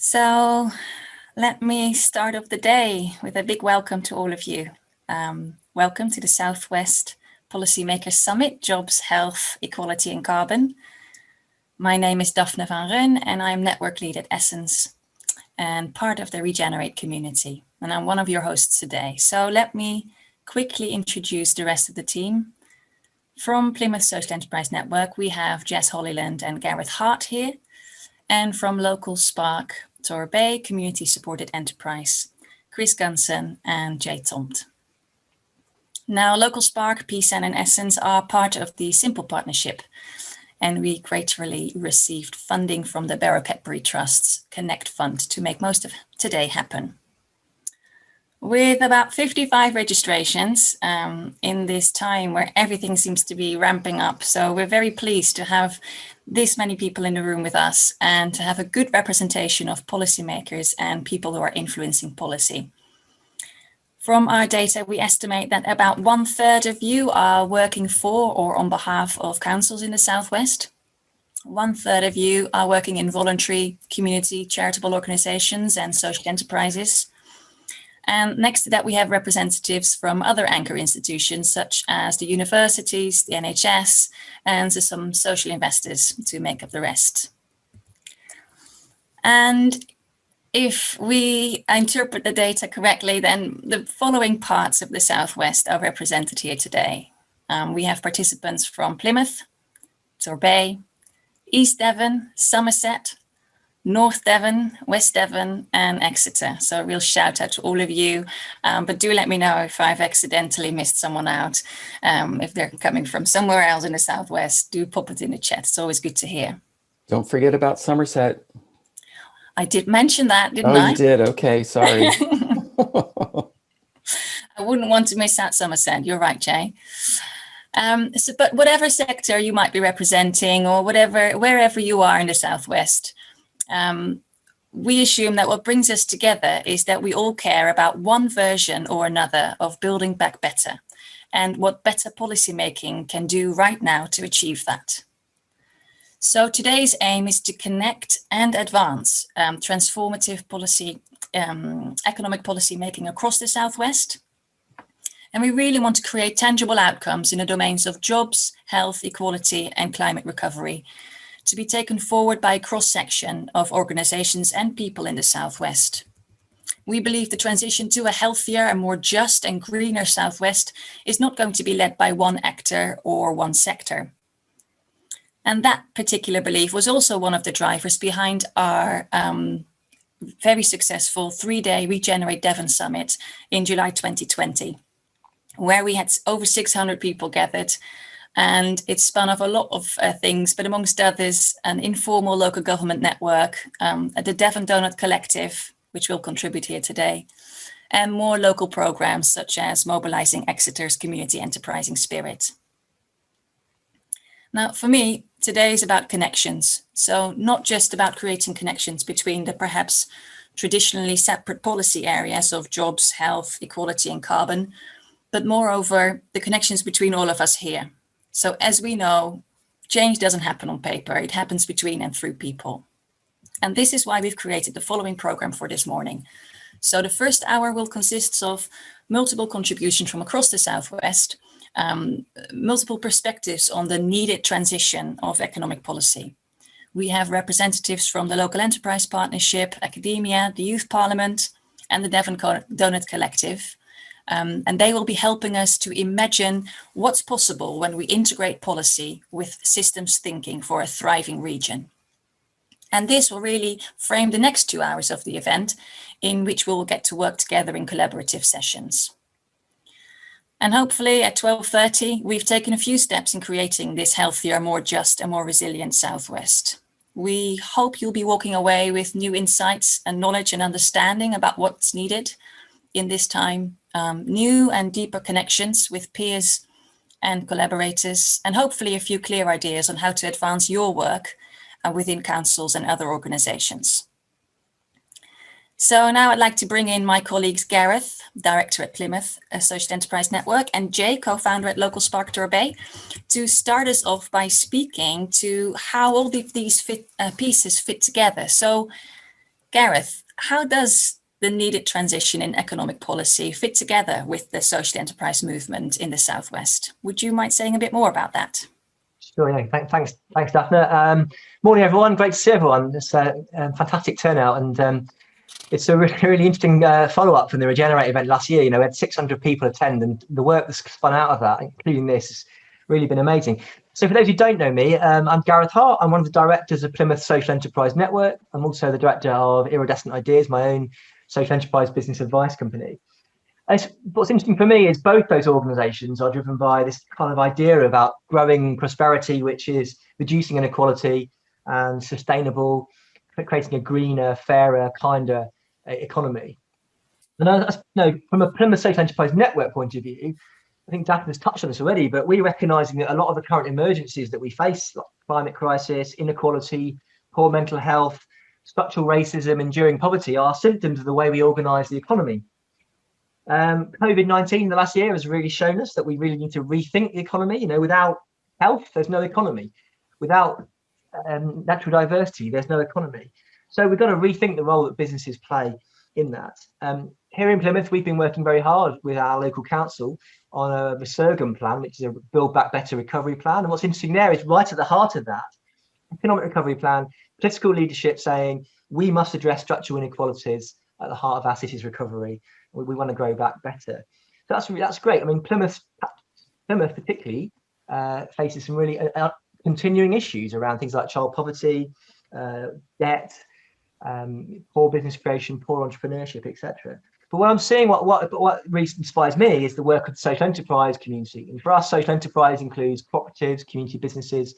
So let me start off the day with a big welcome to all of you. Welcome to the Southwest Policymakers Summit, Jobs, Health, Equality and Carbon. My name is Daphne van Run and I'm Network Lead at Essence and part of the Regenerate community. And I'm one of your hosts today. So let me quickly introduce the rest of the team. From Plymouth Social Enterprise Network, we have Jess Hollyland and Gareth Hart here. And from Local Spark Torbay, Community Supported Enterprise, Chris Gunson and Jay Tomt. Now, Local Spark, PSEN and Essence are part of the Simple Partnership, and we gratefully received funding from the Barrow Cadbury Trust's Connect Fund to make most of today happen. With about 55 registrations in this time where everything seems to be ramping up. So we're very pleased to have this many people in the room with us and to have a good representation of policymakers and people who are influencing policy. From our data, we estimate that about 1/3 of you are working for or on behalf of councils in the Southwest. 1/3 of you are working in voluntary, community, charitable organizations and social enterprises. And next to that, we have representatives from other anchor institutions, such as the universities, the NHS, and some social investors to make up the rest. And if we interpret the data correctly, then the following parts of the Southwest are represented here today. We have participants from Plymouth, Torbay, East Devon, Somerset, North Devon, West Devon and Exeter. So a real shout out to all of you, but do let me know if I've accidentally missed someone out. If they're coming from somewhere else in the Southwest, do pop it in the chat. It's always good to hear. Don't forget about Somerset. I did mention that, didn't I? Oh, you did. Okay, sorry. I wouldn't want to miss out Somerset. You're right, Jay. But whatever sector you might be representing or wherever you are in the Southwest, we assume that what brings us together is that we all care about one version or another of building back better and what better policymaking can do right now to achieve that. So today's aim is to connect and advance transformative policy, economic policy making across the Southwest. And we really want to create tangible outcomes in the domains of jobs, health, equality and climate recovery, to be taken forward by a cross-section of organizations and people in the Southwest. We believe the transition to a healthier and more just and greener Southwest is not going to be led by one actor or one sector. And that particular belief was also one of the drivers behind our very successful 3-day RegenerateDevon Summit in July 2020, where we had over 600 people gathered. And it spun off a lot of things, but amongst others, an informal local government network, the Devon Doughnut Collective, which will contribute here today, and more local programs such as mobilizing Exeter's community enterprising spirit. Now, for me, today is about connections. So not just about creating connections between the perhaps traditionally separate policy areas of jobs, health, equality and carbon, but moreover, the connections between all of us here. So as we know, change doesn't happen on paper, it happens between and through people. And this is why we've created the following program for this morning. So the first hour will consist of multiple contributions from across the Southwest, multiple perspectives on the needed transition of economic policy. We have representatives from the Local Enterprise Partnership, academia, the Youth Parliament, and the Devon Doughnut Collective. And they will be helping us to imagine what's possible when we integrate policy with systems thinking for a thriving region. And this will really frame the next 2 hours of the event, in which we'll get to work together in collaborative sessions. And hopefully at 12:30, we've taken a few steps in creating this healthier, more just and more resilient Southwest. We hope you'll be walking away with new insights and knowledge and understanding about what's needed in this time, new and deeper connections with peers and collaborators, and hopefully a few clear ideas on how to advance your work within councils and other organizations. So now I'd like to bring in my colleagues Gareth, Director at Plymouth Social Enterprise Network, and Jay, co-founder at Local Spark Torbay, to start us off by speaking to how all of these pieces fit together. So Gareth, how does the needed transition in economic policy fit together with the social enterprise movement in the Southwest? Would you mind saying a bit more about that? Sure, yeah. Thanks, Doughnut. Morning, everyone. Great to see everyone. It's a fantastic turnout, and it's a really interesting follow-up from the Regenerate event last year. You know, we had 600 people attend, and the work that's spun out of that, including this, has really been amazing. So for those who don't know me, I'm Gareth Hart. I'm one of the directors of Plymouth Social Enterprise Network. I'm also the director of Iridescent Ideas, my own social enterprise business advice company. What's interesting for me is both those organisations are driven by this kind of idea about growing prosperity, which is reducing inequality and sustainable, creating a greener, fairer, kinder economy. And from a Plymouth Social Enterprise Network point of view, I think Daphne has touched on this already, but we're recognising that a lot of the current emergencies that we face, like climate crisis, inequality, poor mental health, structural racism, enduring poverty, are symptoms of the way we organise the economy. COVID-19 the last year has really shown us that we really need to rethink the economy. You know, without health, there's no economy. Without natural diversity, there's no economy. So we've got to rethink the role that businesses play in that. Here in Plymouth, we've been working very hard with our local council on a Resurgam plan, which is a Build Back Better recovery plan. And what's interesting there is right at the heart of that, economic recovery plan, political leadership saying we must address structural inequalities at the heart of our city's recovery. We want to grow back better. So that's great. I mean, Plymouth particularly faces some really continuing issues around things like child poverty, debt, poor business creation, poor entrepreneurship, etc. But what I'm seeing, what really inspires me is the work of the social enterprise community. And for us, social enterprise includes cooperatives, community businesses,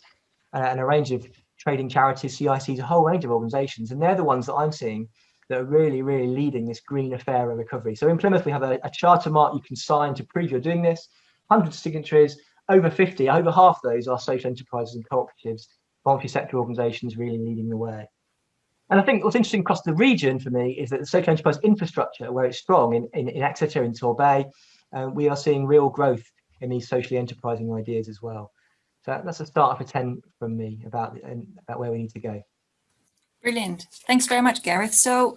and a range of trading charities, CICs, a whole range of organisations. And they're the ones that I'm seeing that are really, really leading this greener, fairer recovery. So in Plymouth, we have a charter mark you can sign to prove you're doing this. Hundreds of signatories, over 50, over half of those are social enterprises and cooperatives, voluntary sector organisations really leading the way. And I think what's interesting across the region for me is that the social enterprise infrastructure, where it's strong in Exeter, in Torbay, we are seeing real growth in these socially enterprising ideas as well. So that's a start for 10 from me about where we need to go. Brilliant. Thanks very much, Gareth. So,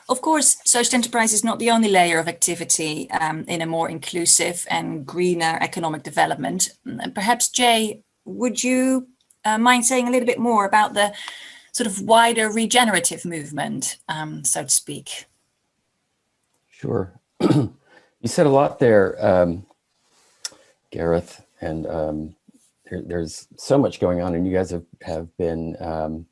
of course, social enterprise is not the only layer of activity in a more inclusive and greener economic development. And perhaps, Jay, would you mind saying a little bit more about the sort of wider regenerative movement, so to speak? Sure. You said a lot there, Gareth, and there's so much going on, and you guys have been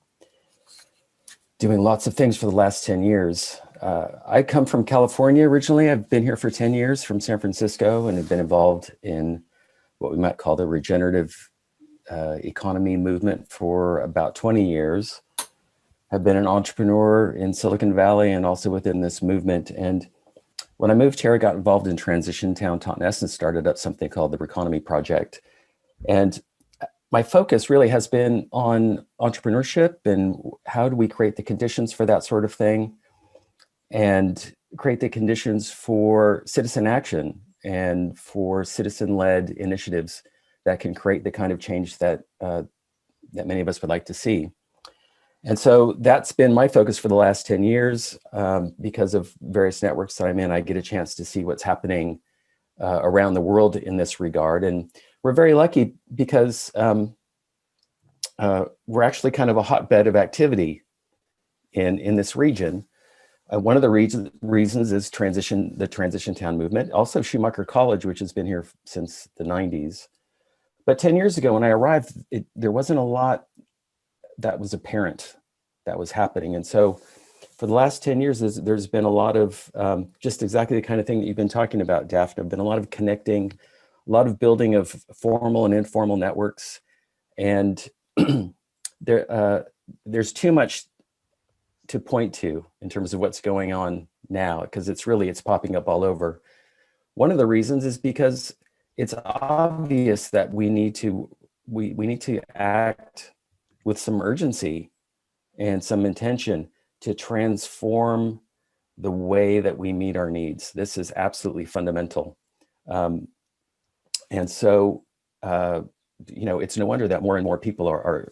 doing lots of things for the last 10 years. I come from California originally. I've been here for 10 years from San Francisco and have been involved in what we might call the regenerative economy movement for about 20 years. I've been an entrepreneur in Silicon Valley and also within this movement. And when I moved here, I got involved in Transition Town Taunton and started up something called the Reconomy Project. And my focus really has been on entrepreneurship and how do we create the conditions for that sort of thing and create the conditions for citizen action and for citizen-led initiatives that can create the kind of change that that many of us would like to see. And so that's been my focus for the last 10 years. Because of various networks that I'm in, I get a chance to see what's happening around the world in this regard. And we're very lucky because we're actually kind of a hotbed of activity in this region. One of the reasons is the Transition Town movement, also Schumacher College, which has been here since the 90s. But 10 years ago when I arrived, there wasn't a lot that was apparent that was happening. And so for the last 10 years, there's been a lot of just exactly the kind of thing that you've been talking about, Daphne. There's been a lot of connecting, a lot of building of formal and informal networks. And there's too much to point to in terms of what's going on now, because it's popping up all over. One of the reasons is because it's obvious that we need to act with some urgency and some intention to transform the way that we meet our needs. This is absolutely fundamental. And so, it's no wonder that more and more people are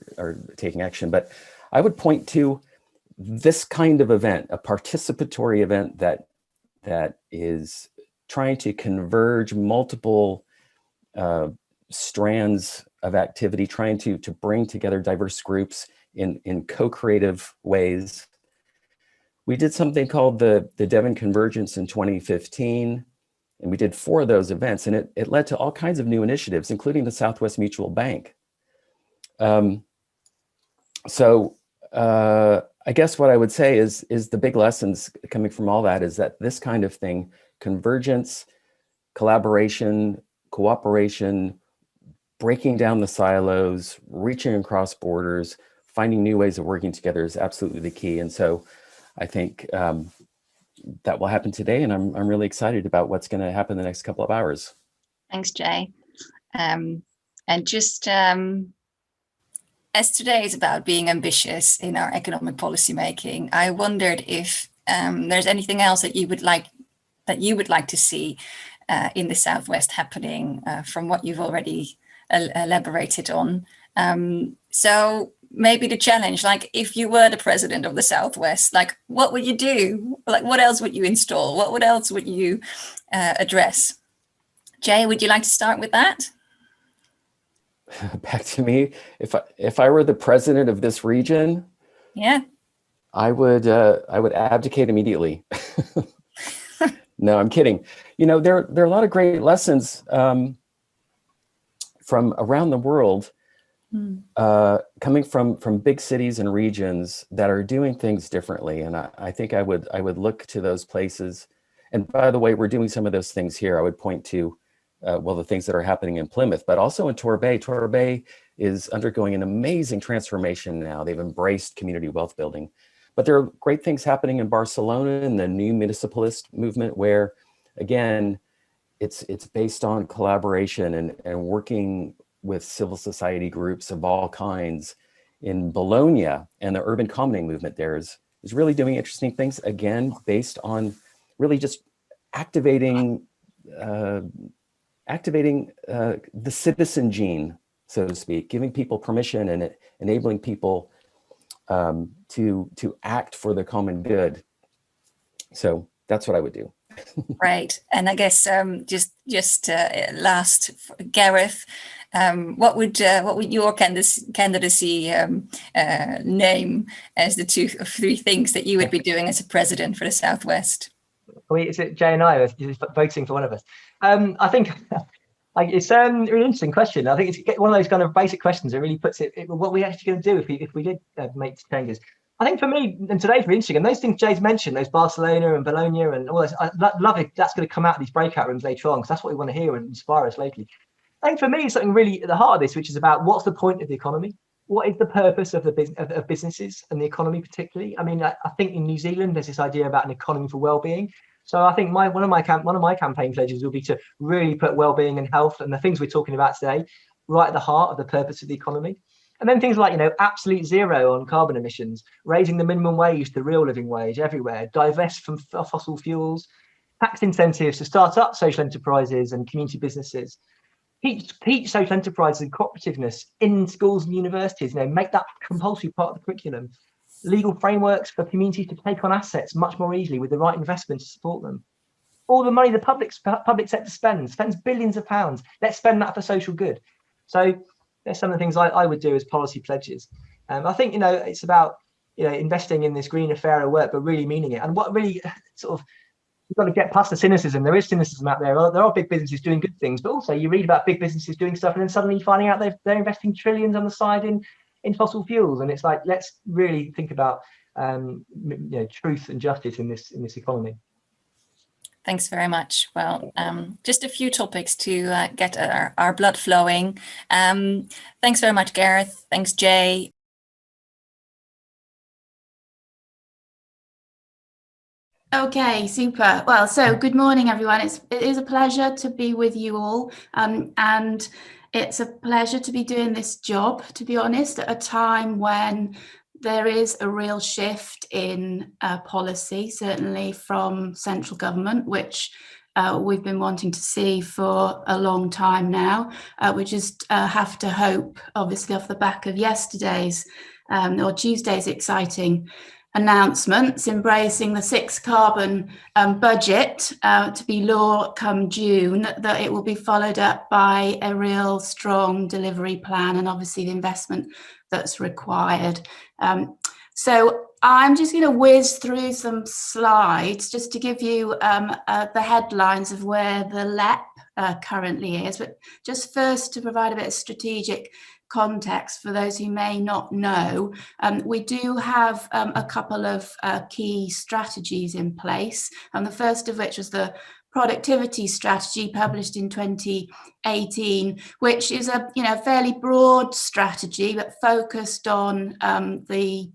taking action. But I would point to this kind of event, a participatory event that is trying to converge multiple strands of activity, trying to bring together diverse groups in co-creative ways. We did something called the Devon Convergence in 2015, and we did 4 of those events, and it led to all kinds of new initiatives, including the Southwest Mutual Bank. I guess what I would say is the big lessons coming from all that is that this kind of thing, convergence, collaboration, cooperation, breaking down the silos, reaching across borders, finding new ways of working together is absolutely the key. And so I think that will happen today, and I'm really excited about what's going to happen the next couple of hours. Thanks, Jay. And just as today is about being ambitious in our economic policy making, I wondered if there's anything else that you would like to see in the Southwest happening from what you've already elaborated on. So maybe the challenge, like if you were the president of the Southwest, like what would you do? Like what else would you install? What else would you address? Jay, would you like to start with that? Back to me. If I were the president of this region, yeah, I would abdicate immediately. No, I'm kidding. You know, there are a lot of great lessons from around the world coming from big cities and regions that are doing things differently. And I think I would look to those places. And by the way, we're doing some of those things here. I would point to the things that are happening in Plymouth, but also in Torbay. Torbay is undergoing an amazing transformation now. They've embraced community wealth building. But there are great things happening in Barcelona in the new municipalist movement where, again, it's based on collaboration and working with civil society groups of all kinds. In Bologna, and the urban commoning movement there is really doing interesting things, again, based on really just activating the citizen gene, so to speak, giving people permission and enabling people to act for the common good. So that's what I would do. Right. And I guess just last, Gareth, what would your candidacy name as the 2 or 3 things that you would be doing as a president for the Southwest? Is it Jay and I are voting for one of us? I think it's a really interesting question. I think it's one of those kind of basic questions that really puts it what we're actually going to do if we did make changes. I think for me, and today's really interesting, and those things Jay's mentioned, those Barcelona and Bologna and all this, I love it. That's going to come out of these breakout rooms later on, because that's what we want to hear and inspire us lately. I think for me, it's something really at the heart of this, which is about what's the point of the economy? What is the purpose of of businesses and the economy particularly? I mean, I think in New Zealand, there's this idea about an economy for well-being. So I think one of my campaign pledges will be to really put well-being and health and the things we're talking about today right at the heart of the purpose of the economy. And then things like, absolute zero on carbon emissions, raising the minimum wage to the real living wage everywhere, divest from fossil fuels, tax incentives to start up social enterprises and community businesses, teach social enterprises and cooperativeness in schools and universities, make that compulsory part of the curriculum, legal frameworks for communities to take on assets much more easily with the right investment to support them. All the money the public sector spends billions of pounds. Let's spend that for social good. So there's some of the things I would do as policy pledges. I think, it's about, investing in this greener, fairer work, but really meaning it. And what really you've got to get past the cynicism. There is cynicism out there. There are big businesses doing good things, but also you read about big businesses doing stuff and then suddenly finding out they're investing trillions on the side in fossil fuels. And it's like, let's really think about truth and justice in this economy. Thanks very much. Well, just a few topics to get our blood flowing. Thanks very much, Gareth. Thanks, Jay. Okay, super. Well, so good morning, everyone. It is a pleasure to be with you all. And it's a pleasure to be doing this job, to be honest, at a time when there is a real shift in policy, certainly from central government, which we've been wanting to see for a long time now. We just have to hope, obviously, off the back of yesterday's or Tuesday's exciting announcements embracing the 6 carbon budget to be law come June, that it will be followed up by a real strong delivery plan and obviously the investment that's required. So I'm just going to whiz through some slides just to give you the headlines of where the LEP currently is, but just first to provide a bit of strategic context for those who may not know, we do have a couple of key strategies in place, and the first of which was the productivity strategy published in 2018, which is a fairly broad strategy but focused on the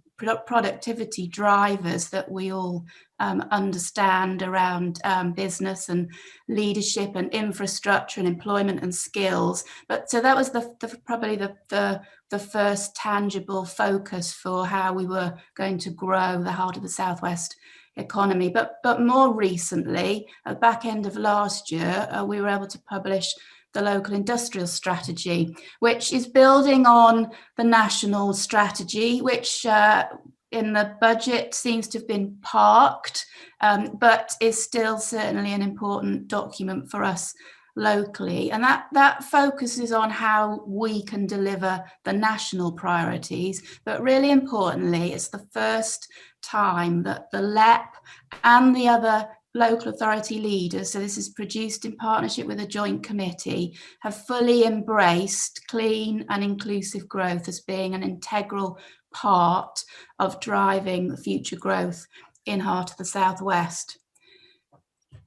productivity drivers that we all understand around business and leadership and infrastructure and employment and skills. But so that was probably the first tangible focus for how we were going to grow the heart of the Southwest economy. But more recently, at the back end of last year, we were able to publish the local industrial strategy, which is building on the national strategy, which in the budget seems to have been parked, but is still certainly an important document for us locally. And that focuses on how we can deliver the national priorities. But really importantly, it's the first time that the LEP and the other local authority leaders, so this is produced in partnership with a joint committee, have fully embraced clean and inclusive growth as being an integral part of driving future growth in Heart of the Southwest.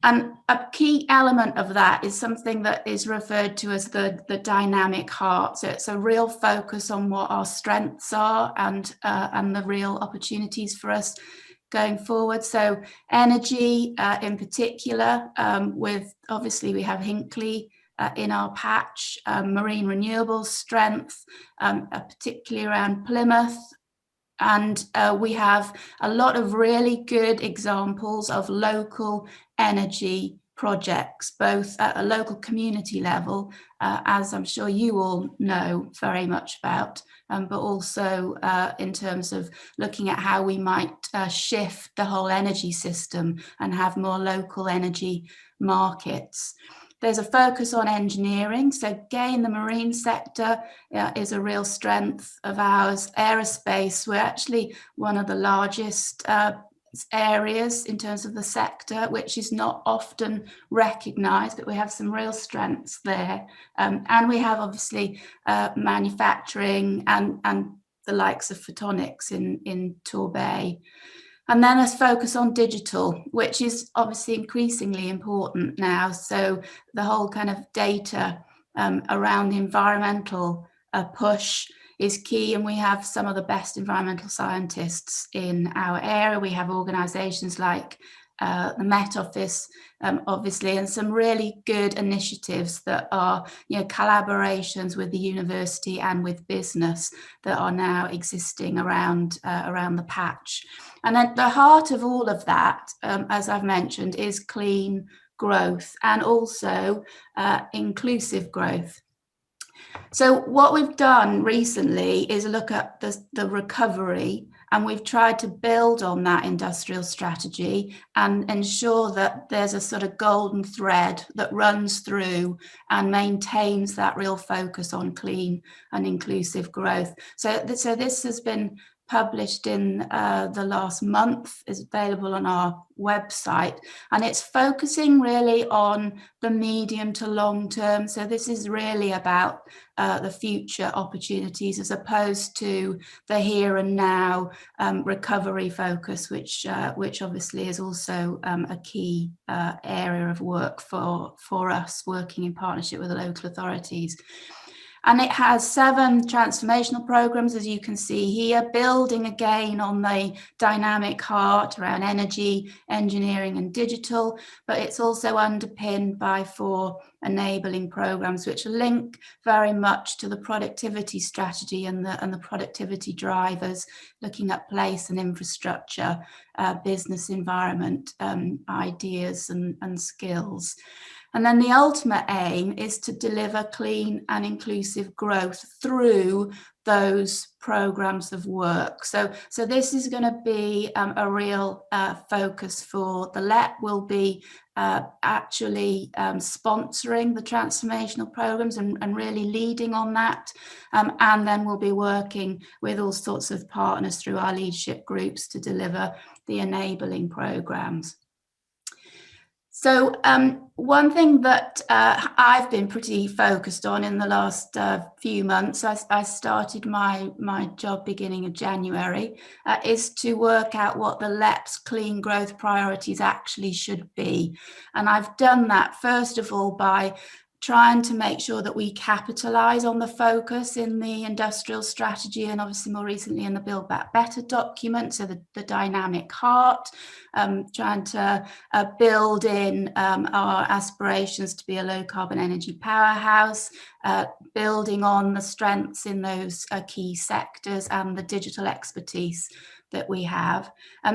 And a key element of that is something that is referred to as the dynamic heart. So it's a real focus on what our strengths are and the real opportunities for us going forward. So energy in particular, with obviously we have Hinkley in our patch, marine renewables strength, particularly around Plymouth. And we have a lot of really good examples of local energy projects, both at a local community level, as I'm sure you all know very much about, but also in terms of looking at how we might shift the whole energy system and have more local energy markets. There's a focus on engineering. So again, the marine sector is a real strength of ours. Aerospace, we're actually one of the largest areas in terms of the sector, which is not often recognised, but we have some real strengths there. And we have obviously manufacturing and the likes of photonics in Torbay. And then let's focus on digital, which is obviously increasingly important now. So the whole kind of data around the environmental push is key, and we have some of the best environmental scientists in our area. We have organisations like the Met Office, obviously, and some really good initiatives that are, collaborations with the university and with business that are now existing around the patch. And at the heart of all of that, as I've mentioned, is clean growth and also inclusive growth. So what we've done recently is look at the recovery, and we've tried to build on that industrial strategy and ensure that there's a sort of golden thread that runs through and maintains that real focus on clean and inclusive growth. So this has been published in the last month, is available on our website, and it's focusing really on the medium to long term. So this is really about the future opportunities as opposed to the here and now recovery focus, which obviously is also a key area of work for us, working in partnership with the local authorities. And it has 7 transformational programs, as you can see here, building again on the dynamic heart around energy, engineering and digital, but it's also underpinned by 4 enabling programs which link very much to the productivity strategy and the productivity drivers, looking at place and infrastructure, business environment, ideas and skills. And then the ultimate aim is to deliver clean and inclusive growth through those programs of work. So this is going to be a real focus for the LEP. Will be actually sponsoring the transformational programs and really leading on that. And then we'll be working with all sorts of partners through our leadership groups to deliver the enabling programs. So one thing that I've been pretty focused on in the last few months, I started my job beginning of January, is to work out what the LEP's clean growth priorities actually should be. And I've done that, first of all, by trying to make sure that we capitalise on the focus in the industrial strategy and obviously more recently in the Build Back Better document, so the dynamic heart, trying to build in our aspirations to be a low carbon energy powerhouse, building on the strengths in those key sectors and the digital expertise that we have,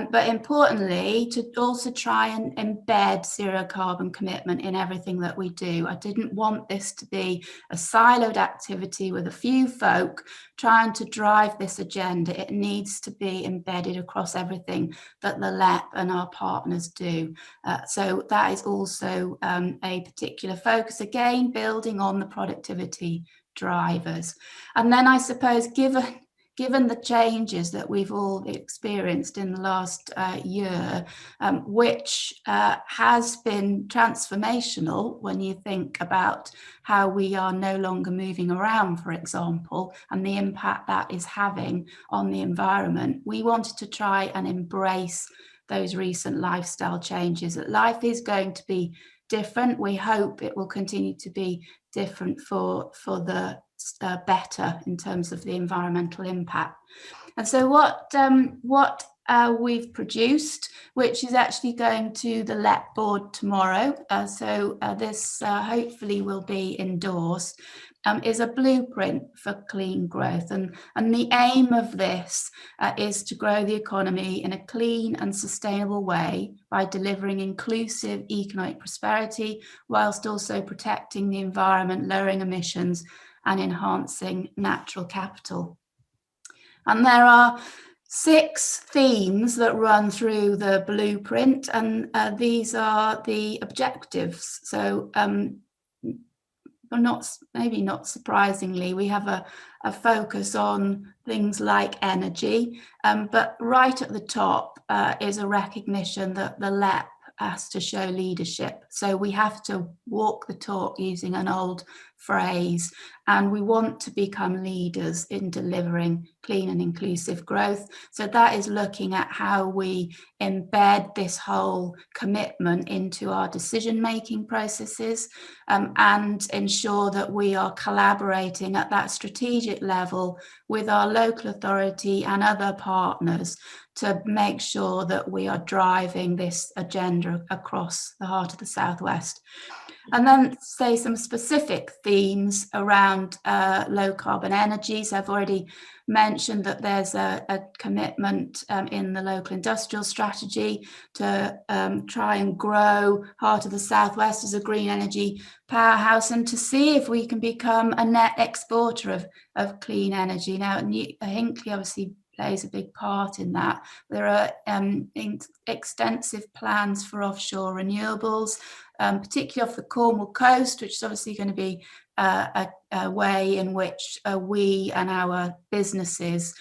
but importantly to also try and embed zero carbon commitment in everything that we do. I didn't want this to be a siloed activity with a few folk trying to drive this agenda. It needs to be embedded across everything that the LEP and our partners do. So that is also a particular focus, again building on the productivity drivers. And then I suppose given the changes that we've all experienced in the last year, which has been transformational when you think about how we are no longer moving around, for example, and the impact that is having on the environment, we wanted to try and embrace those recent lifestyle changes. That life is going to be different. We hope it will continue to be different for the better in terms of the environmental impact. And so what we've produced, which is actually going to the LEP board tomorrow, so this hopefully will be endorsed, is a blueprint for clean growth. And the aim of this is to grow the economy in a clean and sustainable way by delivering inclusive economic prosperity, whilst also protecting the environment, lowering emissions, and enhancing natural capital. And there are 6 themes that run through the blueprint, and these are the objectives. So maybe not surprisingly, we have a focus on things like energy, but right at the top is a recognition that the LEP has to show leadership. So we have to walk the talk, using an old phrase, and we want to become leaders in delivering clean and inclusive growth. So that is looking at how we embed this whole commitment into our decision-making processes, and ensure that we are collaborating at that strategic level with our local authority and other partners to make sure that we are driving this agenda across the heart of the Southwest. And then say some specific themes around low carbon energy. So I've already mentioned that there's a commitment in the local industrial strategy to try and grow Heart of the Southwest as a green energy powerhouse, and to see if we can become a net exporter of clean energy. Now, Hinkley obviously plays a big part in that. There are extensive plans for offshore renewables, particularly off the Cornwall coast, which is obviously going to be a way in which we and our businesses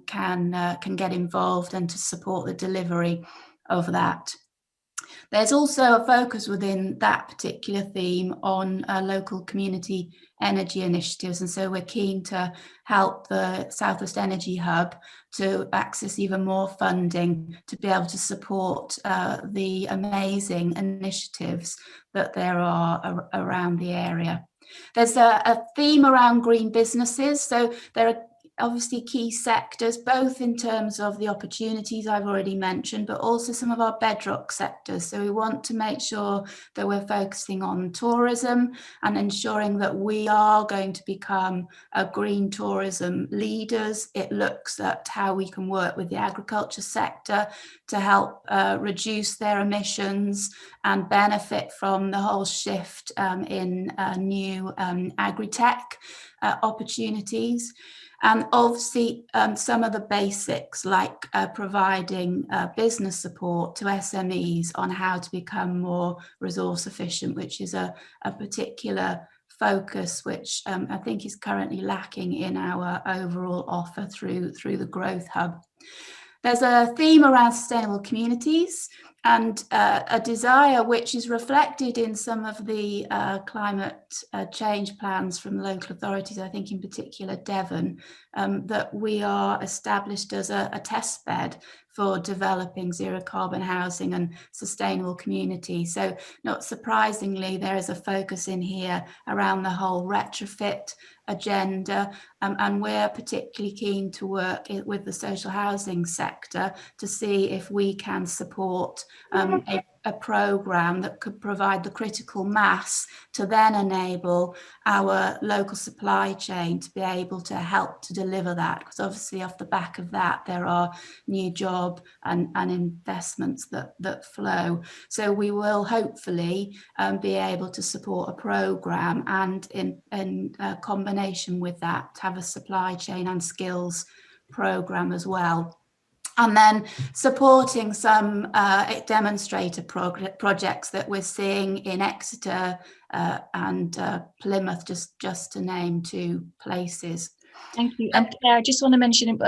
can get involved and to support the delivery of that. There's also a focus within that particular theme on local community energy initiatives, and so we're keen to help the Southwest Energy Hub to access even more funding to be able to support the amazing initiatives that there are around the area. There's a theme around green businesses, so there are obviously key sectors, both in terms of the opportunities I've already mentioned, but also some of our bedrock sectors. So we want to make sure that we're focusing on tourism and ensuring that we are going to become a green tourism leaders. It looks at how we can work with the agriculture sector to help reduce their emissions and benefit from the whole shift in new agri-tech opportunities. And obviously some of the basics like providing business support to SMEs on how to become more resource efficient, which is a particular focus which I think is currently lacking in our overall offer through the Growth Hub. There's a theme around sustainable communities and a desire which is reflected in some of the climate change plans from local authorities, I think in particular Devon, that we are established as a test bed for developing zero carbon housing and sustainable communities. So not surprisingly, there is a focus in here around the whole retrofit agenda, and we're particularly keen to work with the social housing sector to see if we can support a programme that could provide the critical mass to then enable our local supply chain to be able to help to deliver that, because obviously off the back of that there are new job and investments that flow. So we will hopefully be able to support a programme, and in combination with that have a supply chain and skills programme as well. And then supporting some demonstrator projects that we're seeing in Exeter and Plymouth, just to name two places. Thank you. And Claire, I just want to mention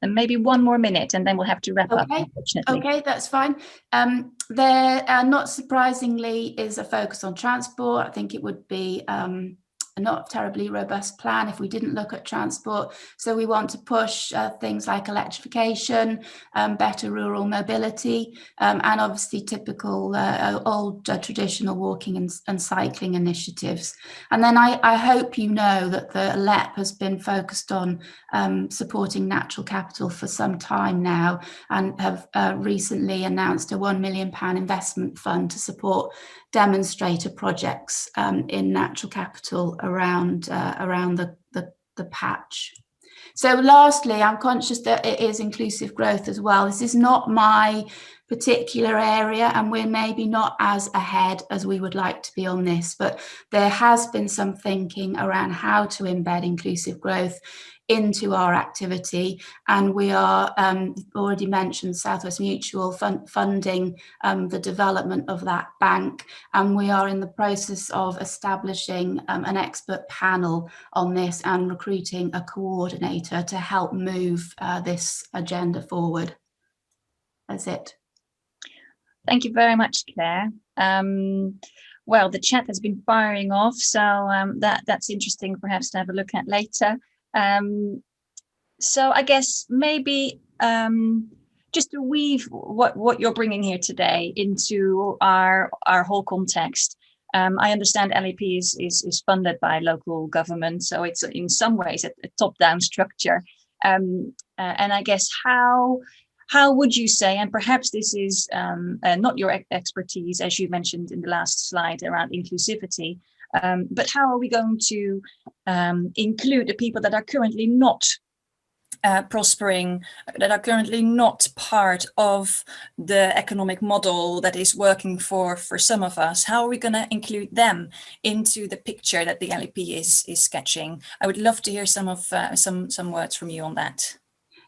maybe one more minute and then we'll have to wrap up, unfortunately. Okay, that's fine. There, not surprisingly, is a focus on transport. I think it would be a not terribly robust plan if we didn't look at transport. So we want to push things like electrification, better rural mobility, and obviously typical old traditional walking and cycling initiatives. And then I hope you know that the LEP has been focused on supporting natural capital for some time now, and have recently announced a £1 million investment fund to support demonstrator projects in natural capital around the patch. So lastly, I'm conscious that it is inclusive growth as well. This is not my particular area, and we're maybe not as ahead as we would like to be on this, but there has been some thinking around how to embed inclusive growth into our activity, and we are already mentioned South West Mutual funding the development of that bank, and we are in the process of establishing an expert panel on this and recruiting a coordinator to help move this agenda forward. That's it. Thank you very much, Claire. Well, the chat has been firing off, so that's interesting perhaps to have a look at later. So I guess maybe just to weave what you're bringing here today into our whole context. I understand LEP is funded by local government, so it's in some ways a top-down structure. And I guess how would you say, and perhaps this is not your expertise, as you mentioned in the last slide around inclusivity, but how are we going to include the people that are currently not prospering, that are currently not part of the economic model that is working for some of us? How are we going to include them into the picture that the LEP is sketching? I would love to hear some words from you on that.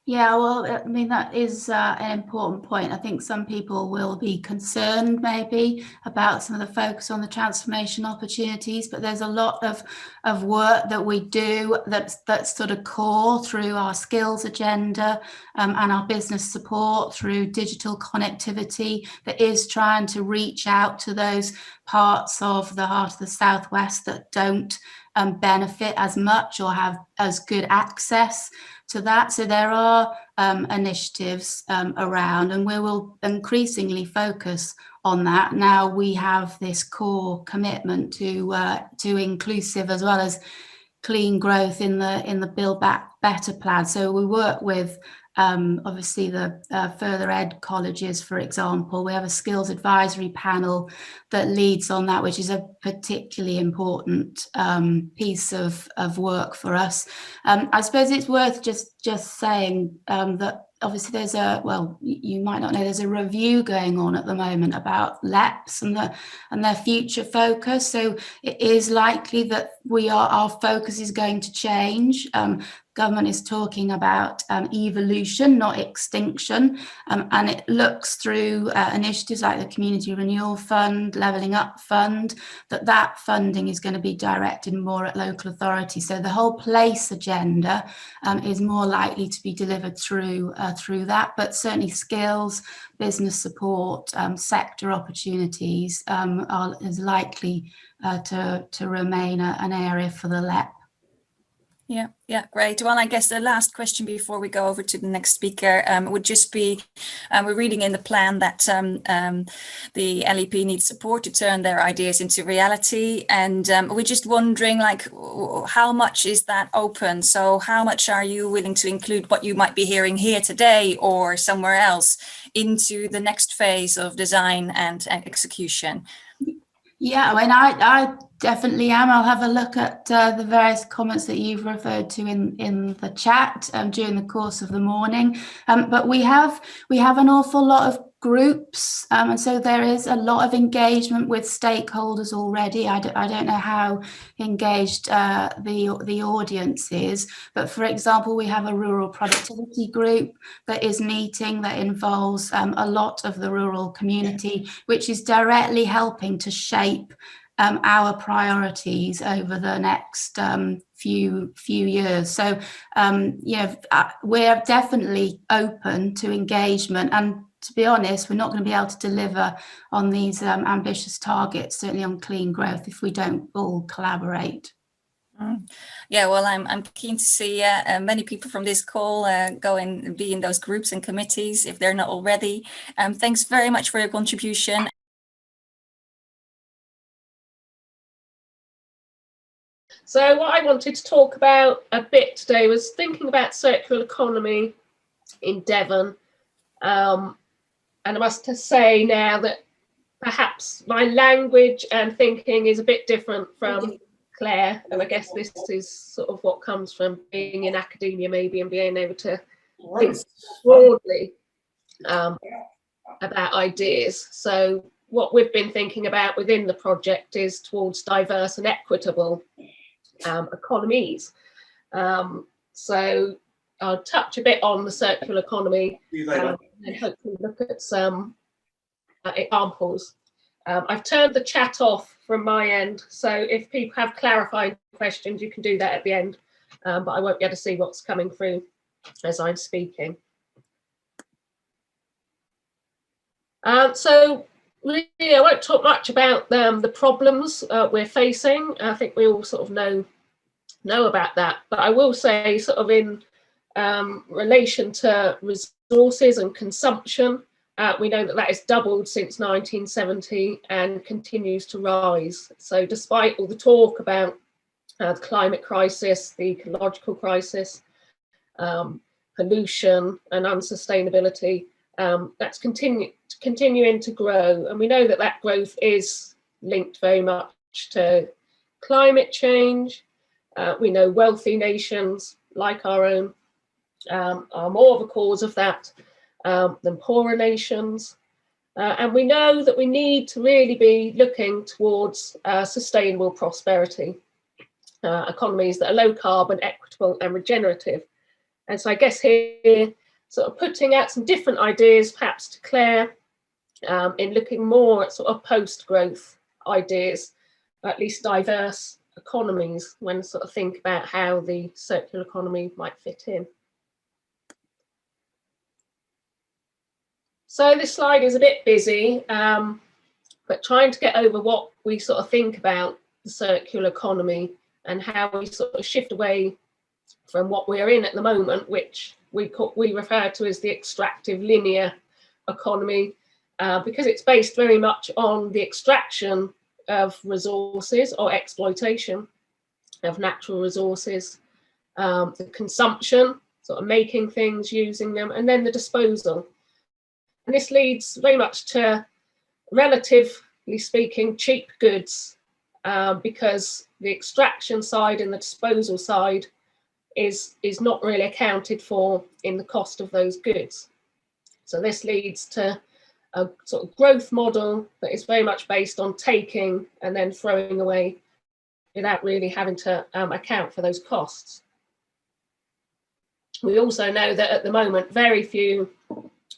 Yeah, well, I mean, that is an important point. I think some people will be concerned maybe about some of the focus on the transformation opportunities, but there's a lot of work that we do that's sort of core through our skills agenda and our business support through digital connectivity that is trying to reach out to those parts of the heart of the Southwest that don't benefit as much or have as good access to that. So there are initiatives around, and we will increasingly focus on that. Now we have this core commitment to inclusive as well as clean growth in the Build Back Better plan. So we work with obviously the further ed colleges, for example. We have a skills advisory panel that leads on that, which is a particularly important piece of work for us. I suppose it's worth just saying that obviously there's you might not know, there's a review going on at the moment about LEPs and their future focus. So it is likely that our focus is going to change. government is talking about evolution, not extinction, and it looks through initiatives like the Community Renewal Fund, Levelling Up Fund, that funding is going to be directed more at local authorities. So the whole place agenda is more likely to be delivered through that, but certainly skills, business support, sector opportunities is likely to remain an area for the LEP. Yeah, great. Well, I guess the last question before we go over to the next speaker would just be, we're reading in the plan that the LEP needs support to turn their ideas into reality. And we're just wondering, like, how much is that open? So how much are you willing to include what you might be hearing here today or somewhere else into the next phase of design and execution? Yeah, I mean, I definitely am. I'll have a look at the various comments that you've referred to in the chat during the course of the morning. But we have an awful lot of groups, and so there is a lot of engagement with stakeholders already. I don't know how engaged the audience is, but for example, we have a rural productivity group that is meeting, that involves a lot of the rural community, which is directly helping to shape our priorities over the next few years. So we're definitely open to engagement, and to be honest, we're not going to be able to deliver on these ambitious targets, certainly on clean growth, if we don't all collaborate. Yeah, well, I'm keen to see many people from this call go and be in those groups and committees if they're not already. Thanks very much for your contribution. So what I wanted to talk about a bit today was thinking about circular economy in Devon. And I must say now that perhaps my language and thinking is a bit different from Claire. And I guess this is sort of what comes from being in academia maybe and being able to think broadly about ideas. So what we've been thinking about within the project is towards diverse and equitable economies. So I'll touch a bit on the circular economy and hopefully look at some examples. I've turned the chat off from my end, so if people have clarifying questions, you can do that at the end, but I won't be able to see what's coming through as I'm speaking. So really, I won't talk much about the problems we're facing. I think we all sort of know about that, but I will say sort of in relation to resources and consumption, we know that has doubled since 1970 and continues to rise. So despite all the talk about the climate crisis, the ecological crisis, pollution and unsustainability, that's continuing to grow. And we know that growth is linked very much to climate change. We know wealthy nations like our own are more of a cause of that than poorer nations. And we know that we need to really be looking towards sustainable prosperity, economies that are low carbon, equitable and regenerative. And so I guess here, sort of putting out some different ideas, perhaps to Claire, in looking more at sort of post-growth ideas, at least diverse economies, when sort of think about how the circular economy might fit in. So this slide is a bit busy, but trying to get over what we sort of think about the circular economy and how we sort of shift away from what we're in at the moment, which we refer to as the extractive linear economy, because it's based very much on the extraction of resources or exploitation of natural resources, the consumption, sort of making things, using them, and then the disposal. And this leads very much to, relatively speaking, cheap goods, because the extraction side and the disposal side is not really accounted for in the cost of those goods. So this leads to a sort of growth model that is very much based on taking and then throwing away without really having to account for those costs. We also know that at the moment, very few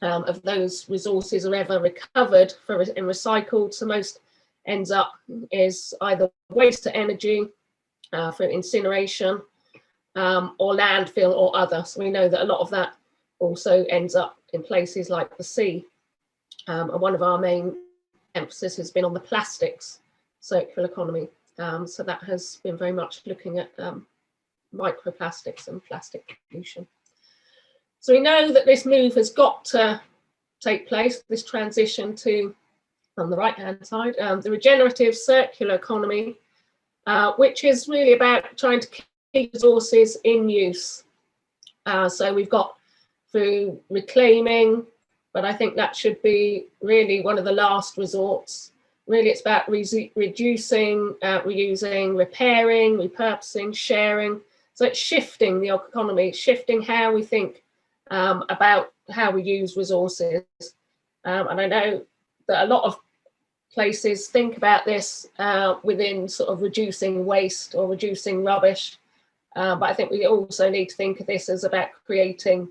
of those resources are ever recovered and recycled. So most ends up is either waste to energy for incineration, or landfill or other. So we know that a lot of that also ends up in places like the sea. And one of our main emphasis has been on the plastics circular economy. So that has been very much looking at microplastics and plastic pollution. So we know that this move has got to take place, this transition to, on the right hand side, the regenerative circular economy, which is really about trying to keep resources in use. So we've got through reclaiming, but I think that should be really one of the last resorts. Really, it's about reducing, reusing, repairing, repurposing, sharing. So it's shifting the economy, shifting how we think about how we use resources. And I know that a lot of places think about this within sort of reducing waste or reducing rubbish. But I think we also need to think of this as about creating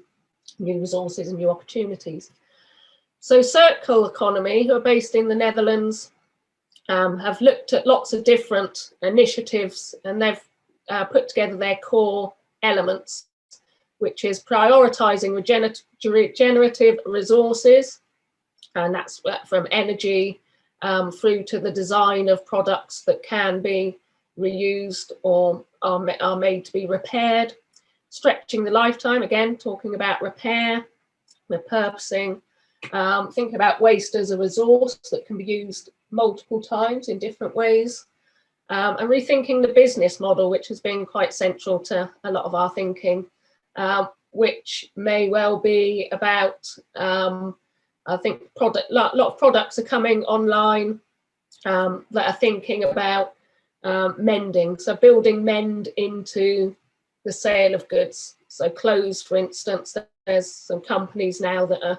new resources and new opportunities. So Circle Economy, who are based in the Netherlands, have looked at lots of different initiatives, and they've put together their core elements, which is prioritising regenerative resources, and that's from energy through to the design of products that can be reused or are made to be repaired, stretching the lifetime, again talking about repair, repurposing, think about waste as a resource that can be used multiple times in different ways, and rethinking the business model, which has been quite central to a lot of our thinking, which may well be about, I think a lot of products are coming online that are thinking about mending, so building mend into the sale of goods. So clothes, for instance, there's some companies now that are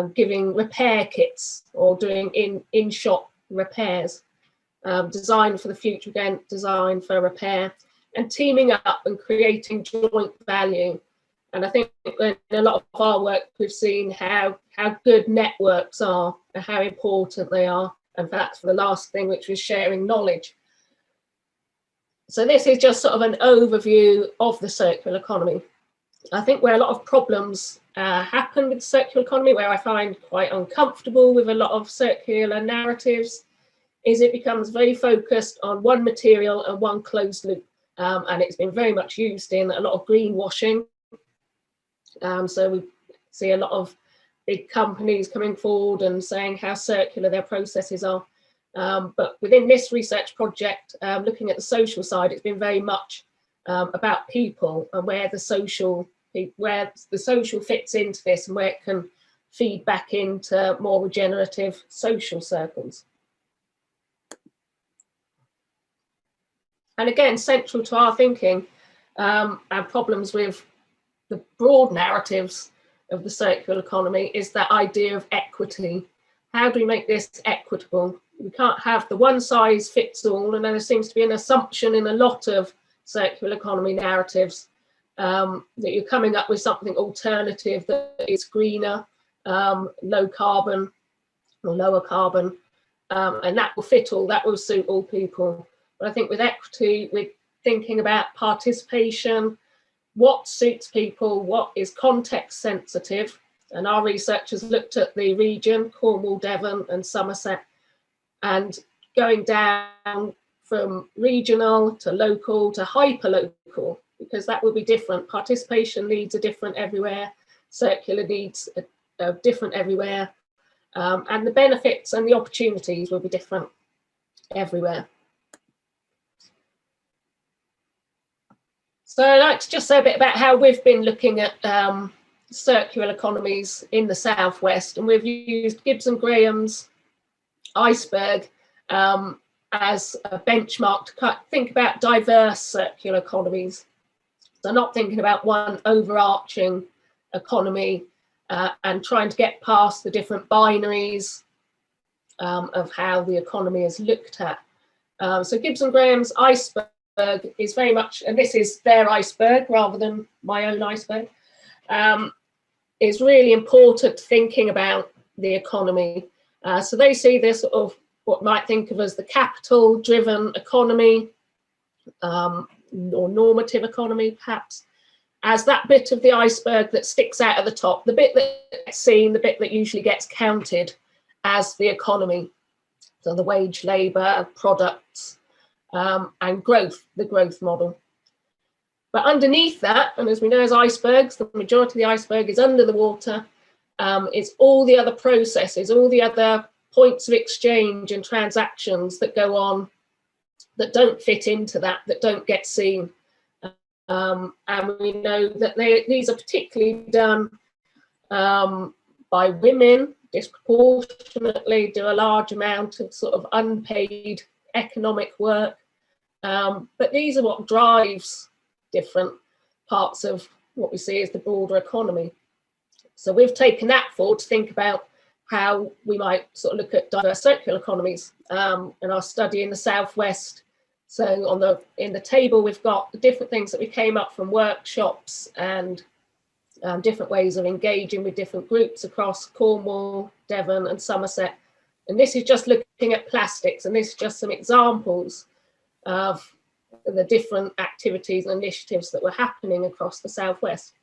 giving repair kits or doing in-shop repairs, designed for the future, again, designed for repair, and teaming up and creating joint value. And I think in a lot of our work, we've seen how good networks are and how important they are. And that's for the last thing, which was sharing knowledge. So this is just sort of an overview of the circular economy. I think where a lot of problems happen with the circular economy, where I find quite uncomfortable with a lot of circular narratives, is it becomes very focused on one material and one closed loop. And it's been very much used in a lot of greenwashing. So we see a lot of big companies coming forward and saying how circular their processes are. But within this research project, looking at the social side, it's been very much about people and where the social fits into this and where it can feed back into more regenerative social circles. And again, central to our thinking and problems with the broad narratives of the circular economy is that idea of equity. How do we make this equitable? We can't have the one size fits all, and there seems to be an assumption in a lot of circular economy narratives that you're coming up with something alternative that is greener, low carbon or lower carbon, and that will fit all, that will suit all people. But I think with equity, we're thinking about participation, what suits people, what is context sensitive. And our researchers looked at the region, Cornwall, Devon and Somerset, and going down from regional to local to hyper-local, because that will be different. Participation needs are different everywhere, circular needs are different everywhere, and the benefits and the opportunities will be different everywhere. So I'd like to just say a bit about how we've been looking at circular economies in the Southwest, and we've used Gibson Graham's iceberg as a benchmark to think about diverse circular economies. So not thinking about one overarching economy and trying to get past the different binaries of how the economy is looked at. So Gibson Graham's iceberg is very much, and this is their iceberg rather than my own iceberg, is really important thinking about the economy. So they see this sort of what might think of as the capital-driven economy, or normative economy, perhaps, as that bit of the iceberg that sticks out at the top, the bit that gets seen, the bit that usually gets counted as the economy. So the wage, labour, products, and growth, the growth model. But underneath that, and as we know as icebergs, the majority of the iceberg is under the water, it's all the other processes, all the other points of exchange and transactions that go on that don't fit into that, that don't get seen. And we know that these are particularly done by women, disproportionately do a large amount of sort of unpaid economic work. But these are what drives different parts of what we see as the broader economy. So we've taken that forward to think about how we might sort of look at diverse circular economies in our study in the Southwest. So in the table, we've got the different things that we came up from workshops and different ways of engaging with different groups across Cornwall, Devon and Somerset. And this is just looking at plastics, and this is just some examples of the different activities and initiatives that were happening across the Southwest.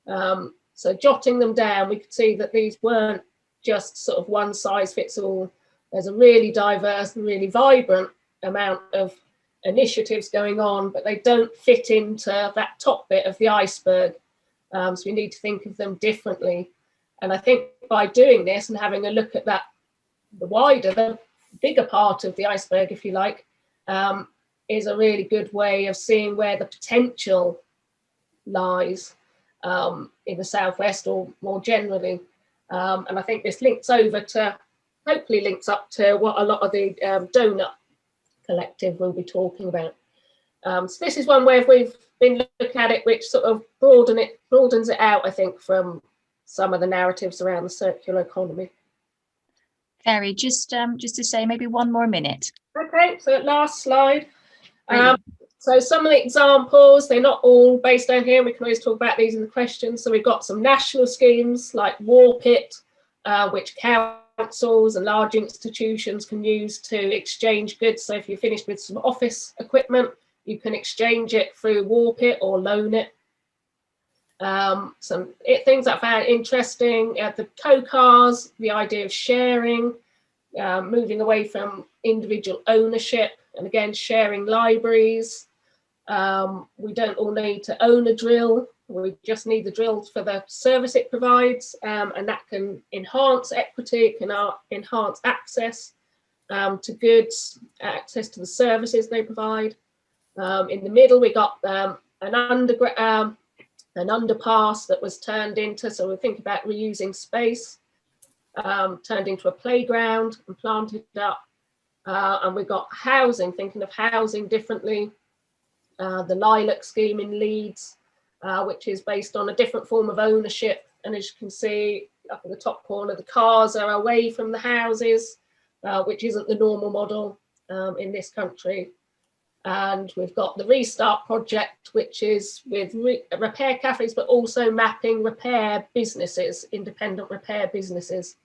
So jotting them down, we could see that these weren't just sort of one size fits all. There's a really diverse and really vibrant amount of initiatives going on, but they don't fit into that top bit of the iceberg. So we need to think of them differently. And I think by doing this and having a look at that, the wider, the bigger part of the iceberg, if you like, is a really good way of seeing where the potential lies in the Southwest or more generally. And I think this links over to, hopefully links up to what a lot of the Doughnut collective will be talking about. So this is one where we've been looking at it, which sort of broadens it out, I think, from some of the narratives around the circular economy. Kerry, just to say maybe one more minute. Okay, so last slide. So some of the examples, they're not all based down here. We can always talk about these in the questions. So we've got some national schemes like Warpit, which councils and large institutions can use to exchange goods. So if you're finished with some office equipment, you can exchange it through Warpit or loan it. Some things I found interesting, the co-cars, the idea of sharing, moving away from individual ownership, and again, sharing libraries. We don't all need to own a drill. We just need the drill for the service it provides, and that can enhance equity, it can enhance access to goods, access to the services they provide. In the middle, we got an underpass that was turned into, so we think about reusing space, turned into a playground and planted up. And we've got housing, thinking of housing differently. The Lilac scheme in Leeds, which is based on a different form of ownership. And as you can see up in the top corner, the cars are away from the houses, which isn't the normal model in this country. And we've got the Restart project, which is with repair cafes, but also mapping repair businesses, independent repair businesses,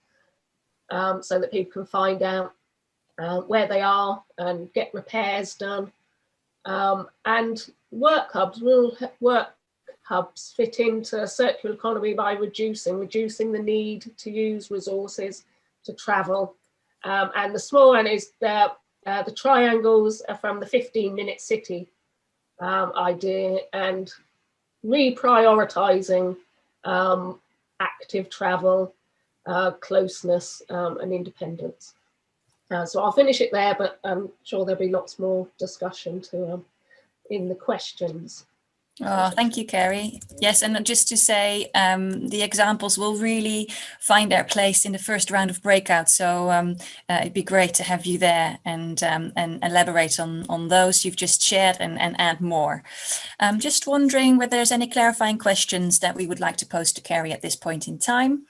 so that people can find out where they are and get repairs done. And work hubs, rural work hubs fit into circular economy by reducing the need to use resources to travel. And the small one is the triangles are from the 15-minute city idea and reprioritizing active travel, closeness and independence. So I'll finish it there, but I'm sure there'll be lots more discussion to in the questions. Oh, thank you, Kerry. Yes, and just to say, the examples will really find their place in the first round of breakout. So it'd be great to have you there and elaborate on those you've just shared and add more. Just wondering whether there's any clarifying questions that we would like to pose to Kerry at this point in time.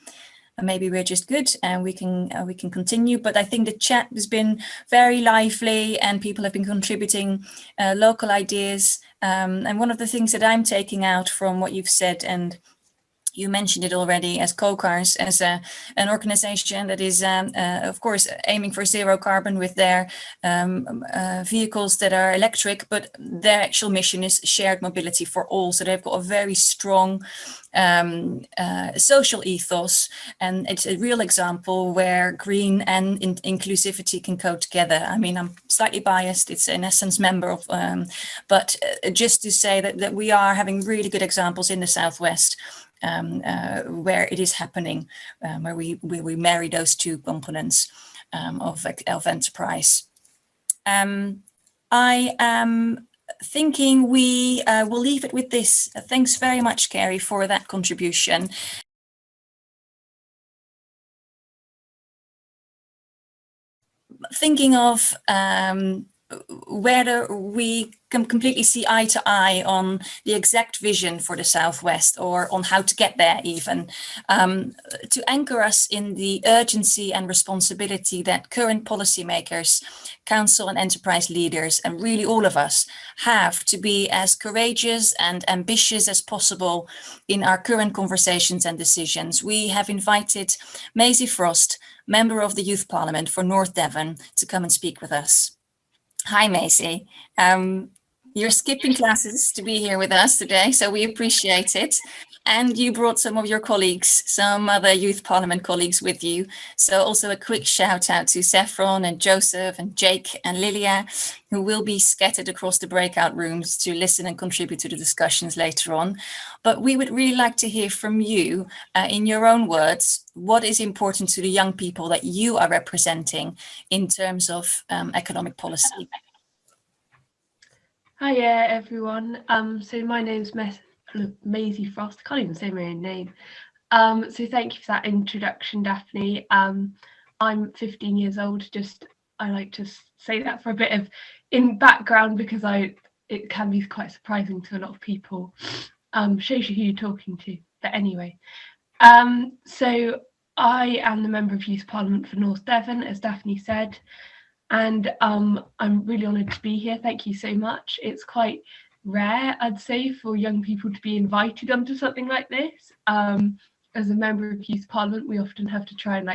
Maybe we're just good and we can continue, but I think the chat has been very lively and people have been contributing local ideas. And one of the things that I'm taking out from what you've said and you mentioned it already, as Co-Cars, as an organization that is, of course, aiming for zero carbon with their vehicles that are electric, but their actual mission is shared mobility for all. So they've got a very strong social ethos, and it's a real example where green and inclusivity can go together. I mean, I'm slightly biased, it's in essence member of, but just to say that we are having really good examples in the Southwest, where it is happening, where we marry those two components of enterprise. I am thinking we will leave it with this. Thanks very much, Kerry, for that contribution. Thinking of whether we can completely see eye to eye on the exact vision for the Southwest, or on how to get there even, to anchor us in the urgency and responsibility that current policymakers, council and enterprise leaders, and really all of us have to be as courageous and ambitious as possible in our current conversations and decisions. We have invited Maisie Frost, member of the Youth Parliament for North Devon, to come and speak with us. Hi, Maisie. You're skipping classes to be here with us today, so we appreciate it. And you brought some of your colleagues, some other Youth Parliament colleagues with you. So also a quick shout out to Saffron and Joseph and Jake and Lilia, who will be scattered across the breakout rooms to listen and contribute to the discussions later on. But we would really like to hear from you, in your own words, what is important to the young people that you are representing in terms of economic policy? Hiya everyone. So my name's Maisie Frost. I can't even say my own name. So thank you for that introduction, Daphne. I'm 15 years old. I like to say that for a bit of in background, because it can be quite surprising to a lot of people. Shows you who you're talking to. But anyway, so I am the member of Youth Parliament for North Devon, as Daphne said. And I'm really honoured to be here. Thank you so much. It's quite rare, I'd say, for young people to be invited onto something like this. As a member of Youth Parliament, we often have to try and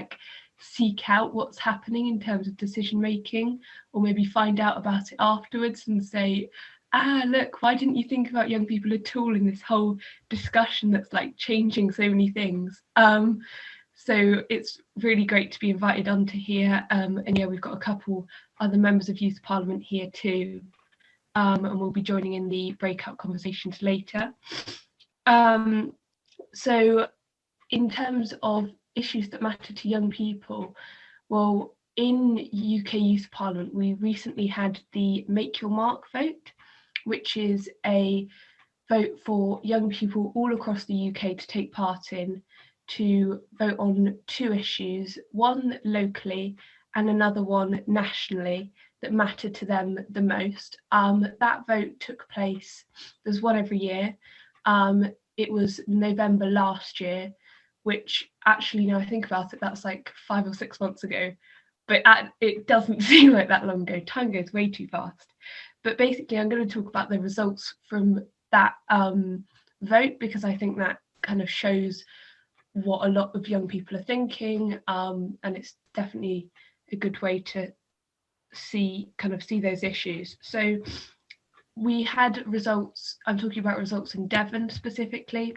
seek out what's happening in terms of decision making, or maybe find out about it afterwards and say, look, why didn't you think about young people at all in this whole discussion that's changing so many things? So it's really great to be invited onto here. And yeah, we've got a couple other members of Youth Parliament here too. And we'll be joining in the breakout conversations later. So in terms of issues that matter to young people, well, in UK Youth Parliament, we recently had the Make Your Mark vote, which is a vote for young people all across the UK to take part in, to vote on two issues, one locally and another one nationally, that mattered to them the most. That vote took place, there's one every year. It was November last year, which actually, now I think about it, that's 5 or 6 months ago, but it doesn't seem like that long ago. Time goes way too fast. But basically, I'm going to talk about the results from that vote, because I think that kind of shows what a lot of young people are thinking, and it's definitely a good way to see those issues. So we had results, I'm talking about results in Devon specifically,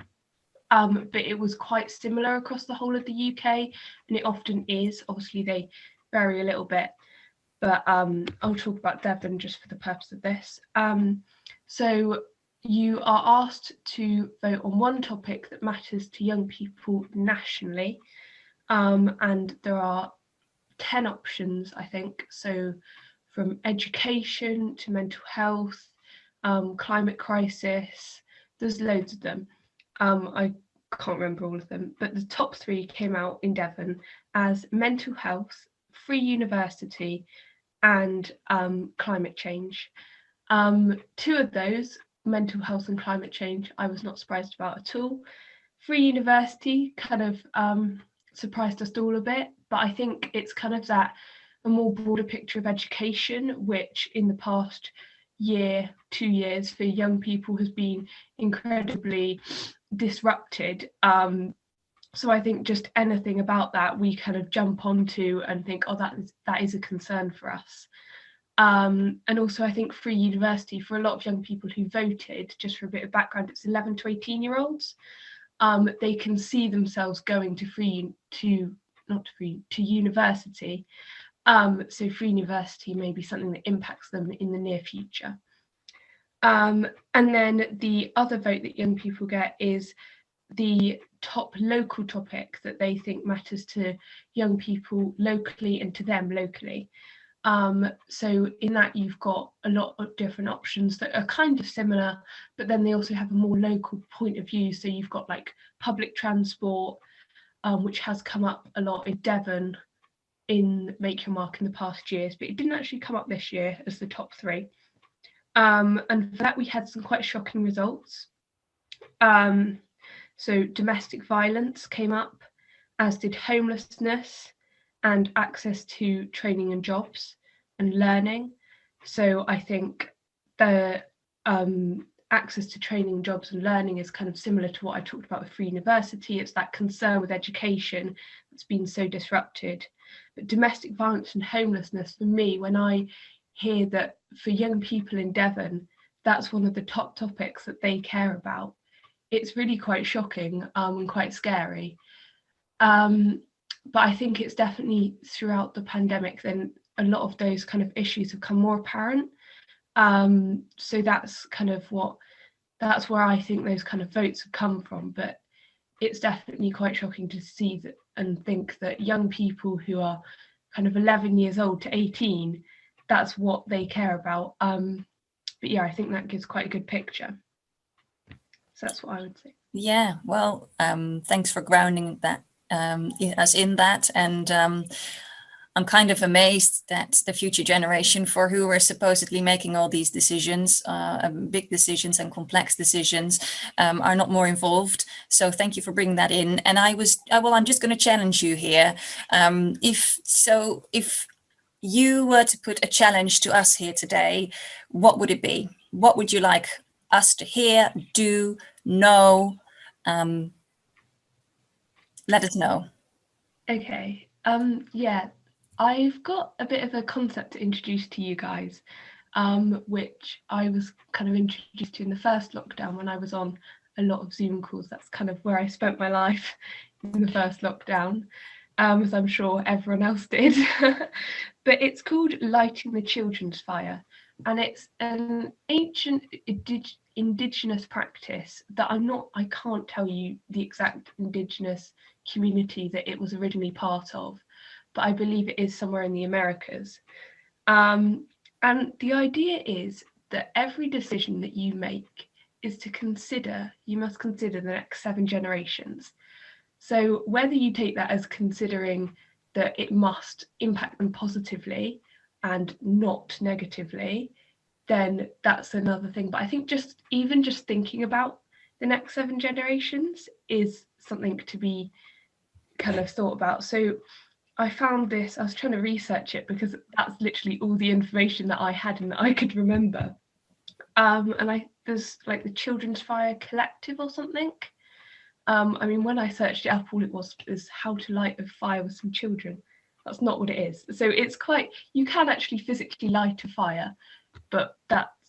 but it was quite similar across the whole of the UK, and it often is. Obviously they vary a little bit, but I'll talk about Devon just for the purpose of this. So you are asked to vote on one topic that matters to young people nationally, and there are 10 options, I think. So from education to mental health, climate crisis, there's loads of them. I can't remember all of them, but the top 3 came out in Devon as mental health, free university, and climate change. 2 of those, mental health and climate change, I was not surprised about at all. Free university kind of surprised us all a bit, but I think it's kind of that a more broader picture of education, which in the past year, 2 years for young people has been incredibly disrupted. So I think just anything about that we kind of jump onto and think, oh, that is a concern for us. And also I think free university, for a lot of young people who voted, just for a bit of background, it's 11 to 18-year-olds. They can see themselves going to university. So free university may be something that impacts them in the near future. And then the other vote that young people get is the top local topic that they think matters to young people locally and to them locally. So in that you've got a lot of different options that are kind of similar, but then they also have a more local point of view. So you've got like public transport, which has come up a lot in Devon in Make Your Mark in the past years, but it didn't actually come up this year as the top 3. And for that we had some quite shocking results. So domestic violence came up, as did homelessness and access to training and jobs and learning. So I think the access to training, jobs and learning is kind of similar to what I talked about with free university. It's that concern with education that's been so disrupted. But domestic violence and homelessness, for me, when I hear that for young people in Devon, that's one of the top topics that they care about, it's really quite shocking and quite scary. But I think it's definitely throughout the pandemic, then a lot of those kind of issues have come more apparent. So that's kind of that's where I think those kind of votes have come from. But it's definitely quite shocking to see that and think that young people who are kind of 11 years old to 18, that's what they care about. But yeah, I think that gives quite a good picture. So that's what I would say. Yeah, well, thanks for grounding that us in that. And I'm kind of amazed that the future generation, for who are supposedly making all these decisions, big decisions and complex decisions, are not more involved. So thank you for bringing that in. And I'm just going to challenge you here. If you were to put a challenge to us here today, what would it be? What would you like us to hear, do, know? Let us know. Okay. Yeah, I've got a bit of a concept to introduce to you guys, which I was kind of introduced to in the first lockdown when I was on a lot of Zoom calls. That's kind of where I spent my life in the first lockdown, as I'm sure everyone else did. But it's called Lighting the Children's Fire, and it's an ancient indigenous practice that I can't tell you the exact indigenous community that it was originally part of, but I believe it is somewhere in the Americas. And the idea is that every decision that you make is you must consider the next 7 generations. So whether you take that as considering that it must impact them positively and not negatively, then that's another thing. But I think just thinking about the next 7 generations is something to be kind of thought about. So I found this, I was trying to research it because that's literally all the information that I had and that I could remember. And there's like the Children's Fire Collective or something. I mean, when I searched it up, all it was how to light a fire with some children. That's not what it is. So it's you can actually physically light a fire, but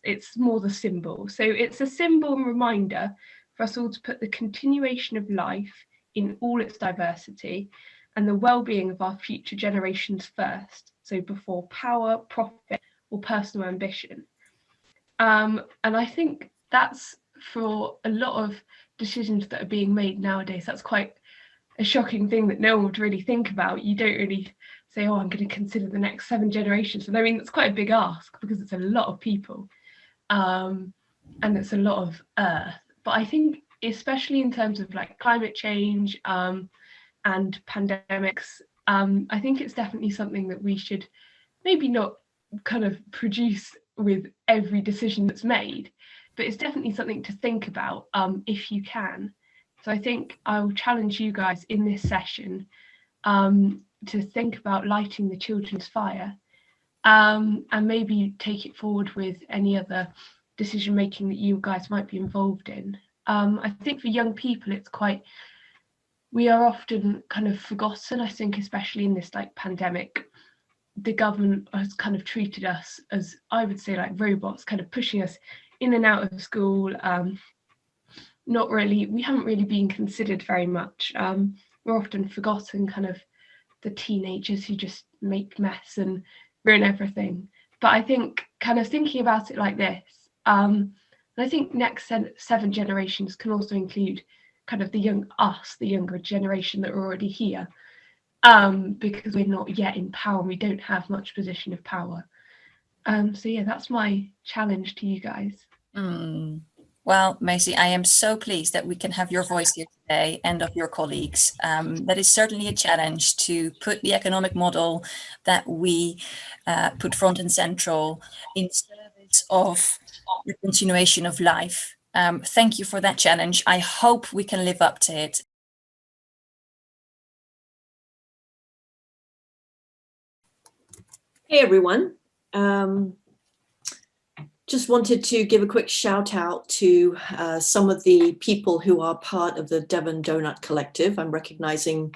it's more the symbol. So it's a symbol and reminder for us all to put the continuation of life in all its diversity and the well-being of our future generations first, so before power, profit, or personal ambition. And I think that's, for a lot of decisions that are being made nowadays, that's quite a shocking thing that no one would really think about. You don't really say, oh, I'm going to consider the next 7 generations. And I mean, that's quite a big ask because it's a lot of people, and it's a lot of earth. But I think, especially in terms of like climate change and pandemics, I think it's definitely something that we should maybe not kind of produce with every decision that's made, but it's definitely something to think about if you can. So I think I will challenge you guys in this session to think about lighting the children's fire. and maybe take it forward with any other decision making that you guys might be involved in. I think for young people, we are often kind of forgotten. I think especially in this like pandemic, the government has kind of treated us as, I would say, like robots, kind of pushing us in and out of school. We haven't really been considered very much. We're often forgotten, kind of the teenagers who just make mess and ruin everything. But I think kind of thinking about it like this, and I think next 7 generations can also include kind of the younger generation that are already here, because we're not yet in power, we don't have much position of power. So yeah, that's my challenge to you guys. Well, Maisie, I am so pleased that we can have your voice here today and of your colleagues. That is certainly a challenge to put the economic model that we put front and central in service of the continuation of life. Thank you for that challenge. I hope we can live up to it. Hey everyone, just wanted to give a quick shout out to some of the people who are part of the Devon Doughnut Collective. I'm recognizing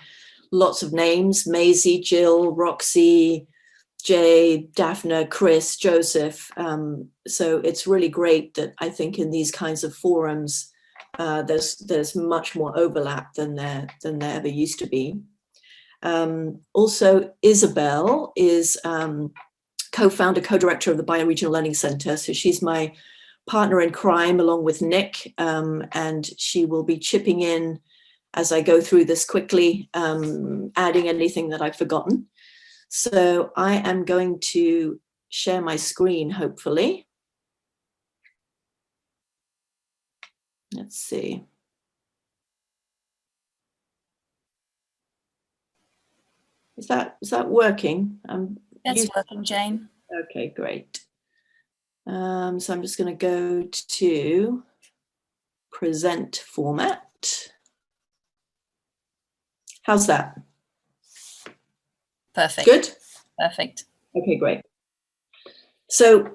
lots of names: Maisie, Jill, Roxy, Jay, Daphne, Chris, Joseph. So it's really great that I think in these kinds of forums, there's much more overlap than there ever used to be. Also, Isabel is co-founder, co-director of the Bioregional Learning Centre. So she's my partner in crime along with Nick, and she will be chipping in as I go through this quickly, adding anything that I've forgotten. So I am going to share my screen, hopefully. Let's see. Is that working? That's working, Jane. Okay, great. So I'm just going to go to present format. How's that? Perfect. Good? Perfect. Okay, great. So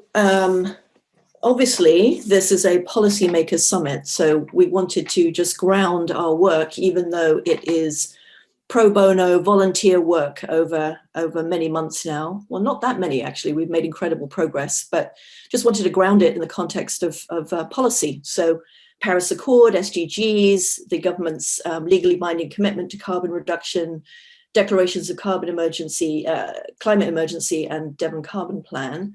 obviously this is a policymakers summit, so we wanted to just ground our work, even though it is pro bono volunteer work over many months now. Well, not that many, actually. We've made incredible progress, but just wanted to ground it in the context of policy. So Paris Accord, SDGs, the government's legally binding commitment to carbon reduction, declarations of climate emergency, and Devon Carbon Plan.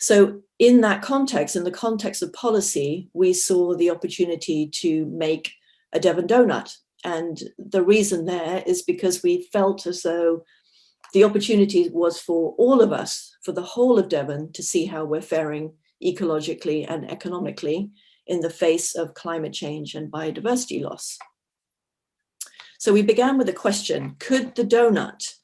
So in that context, in the context of policy, we saw the opportunity to make a Devon Doughnut. And the reason there is because we felt as though the opportunity was for all of us, for the whole of Devon, to see how we're faring ecologically and economically in the face of climate change and biodiversity loss. So we began with a question: could the doughnut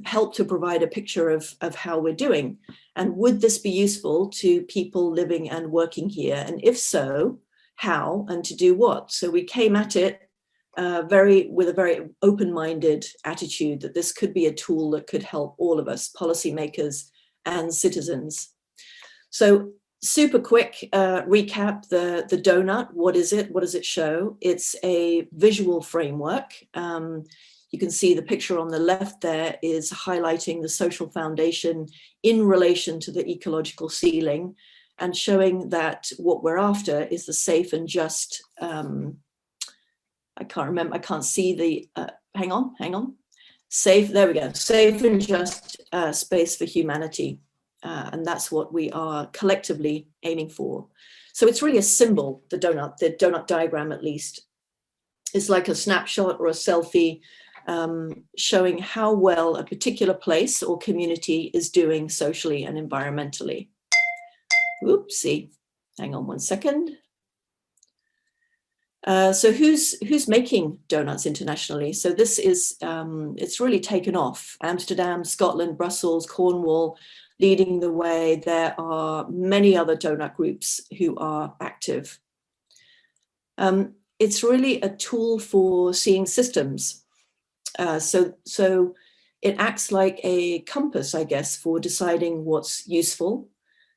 help to provide a picture of how we're doing? And would this be useful to people living and working here? And if so, how and to do what? So we came at it with a very open-minded attitude that this could be a tool that could help all of us, policymakers and citizens. So super quick recap, the doughnut, what is it? What does it show? It's a visual framework. You can see the picture on the left there is highlighting the social foundation in relation to the ecological ceiling and showing that what we're after is the safe and just, I can't see the, hang on. Safe, there we go. Safe and just space for humanity. And that's what we are collectively aiming for. So it's really a symbol, the doughnut diagram at least. It's like a snapshot or a selfie showing how well a particular place or community is doing socially and environmentally. Oopsie, hang on one second. So who's making doughnuts internationally? So this is, it's really taken off. Amsterdam, Scotland, Brussels, Cornwall, leading the way. There are many other doughnut groups who are active. It's really a tool for seeing systems. So it acts like a compass, I guess, for deciding what's useful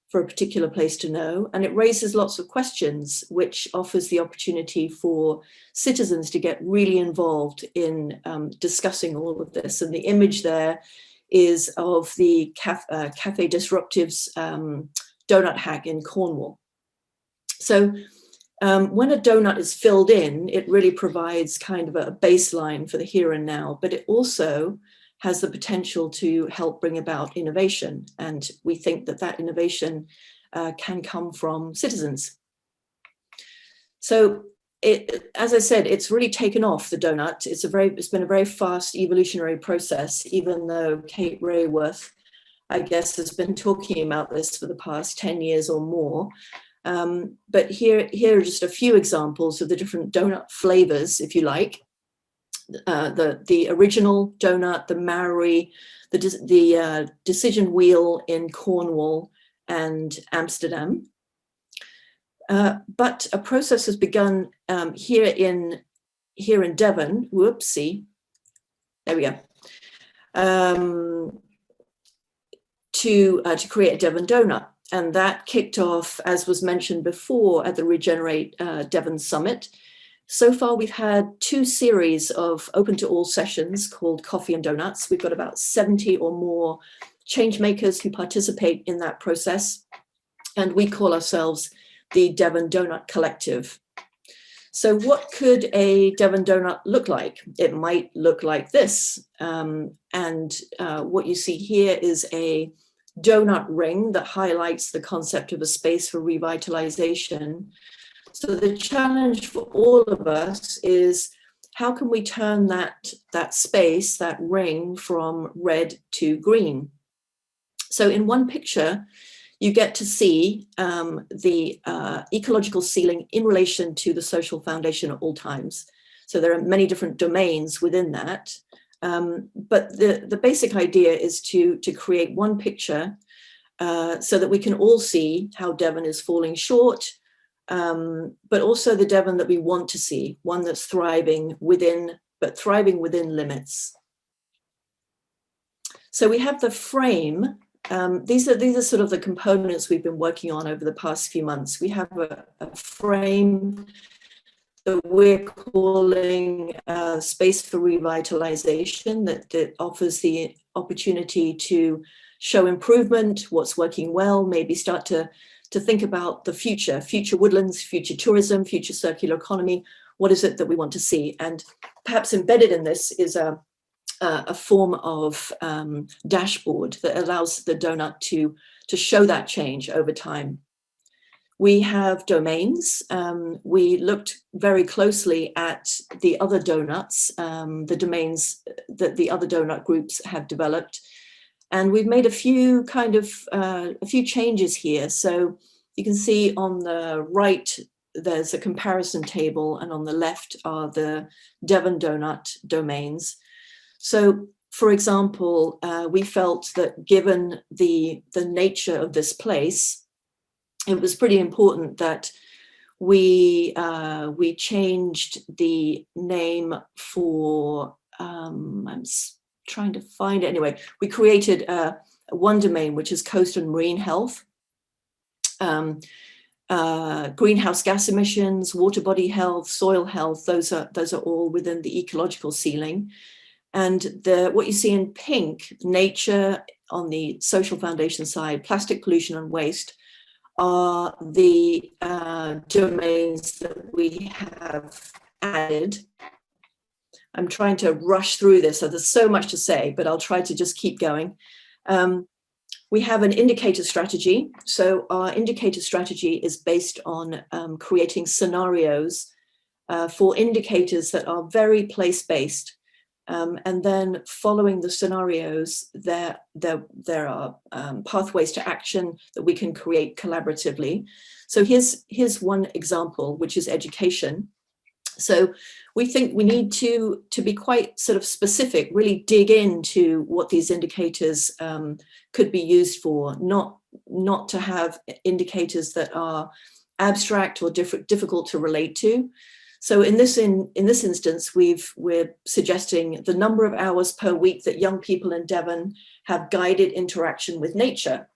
for a particular place to know. And it raises lots of questions, which offers the opportunity for citizens to get really involved in discussing all of this. And the image there is of the Cafe Disruptive's donut hack in Cornwall. So when a donut is filled in, it really provides kind of a baseline for the here and now, but it also has the potential to help bring about innovation. And we think that that innovation can come from citizens. So as I said, it's really taken off, the donut. It's been a very fast evolutionary process, even though Kate Raworth, I guess, has been talking about this for the past 10 years or more. But here are just a few examples of the different donut flavors, if you like. The original donut, the Maori, the decision wheel in Cornwall and Amsterdam. But a process has begun here in Devon. Whoopsie, there we go. To create a Devon donut, and that kicked off, as was mentioned before, at the RegenerateDevon Summit. So far, we've had 2 series of open to all sessions called Coffee and Donuts. We've got about 70 or more change makers who participate in that process. And we call ourselves the Devon Donut Collective. So what could a Devon donut look like? It might look like this. What you see here is a donut ring that highlights the concept of a space for revitalization. So the challenge for all of us is, how can we turn that space, that ring, from red to green? So in one picture, you get to see the ecological ceiling in relation to the social foundation at all times. So there are many different domains within that. But the basic idea is to create one picture so that we can all see how Devon is falling short, but also the Devon that we want to see, one that's thriving within limits. So we have the frame. These are sort of the components we've been working on over the past few months. We have a frame that we're calling Space for Revitalization, that offers the opportunity to show improvement, what's working well, maybe start to think about the future woodlands, future tourism, future circular economy. What is it that we want to see? And perhaps embedded in this is a form of dashboard that allows the donut to show that change over time. We have domains. We looked very closely at the other donuts, the domains that the other donut groups have developed. And we've made a few changes here. So you can see on the right, there's a comparison table, and on the left are the Devon donut domains. So, for example, we felt that given the nature of this place, it was pretty important that we changed the name for, I'm trying to find it. Anyway, we created one domain, which is coast and marine health, greenhouse gas emissions, water body health, soil health. Those are all within the ecological ceiling. And what you see in pink, nature on the social foundation side, plastic pollution and waste, are the domains that we have added. I'm trying to rush through this, so there's so much to say, but I'll try to just keep going. We have an indicator strategy. So our indicator strategy is based on creating scenarios for indicators that are very place-based. And then following the scenarios, there are pathways to action that we can create collaboratively. So here's one example, which is education. So we think we need to be quite sort of specific, really dig into what these indicators could be used for, not to have indicators that are abstract or difficult to relate to. So in this instance, we're suggesting the number of hours per week that young people in Devon have guided interaction with nature.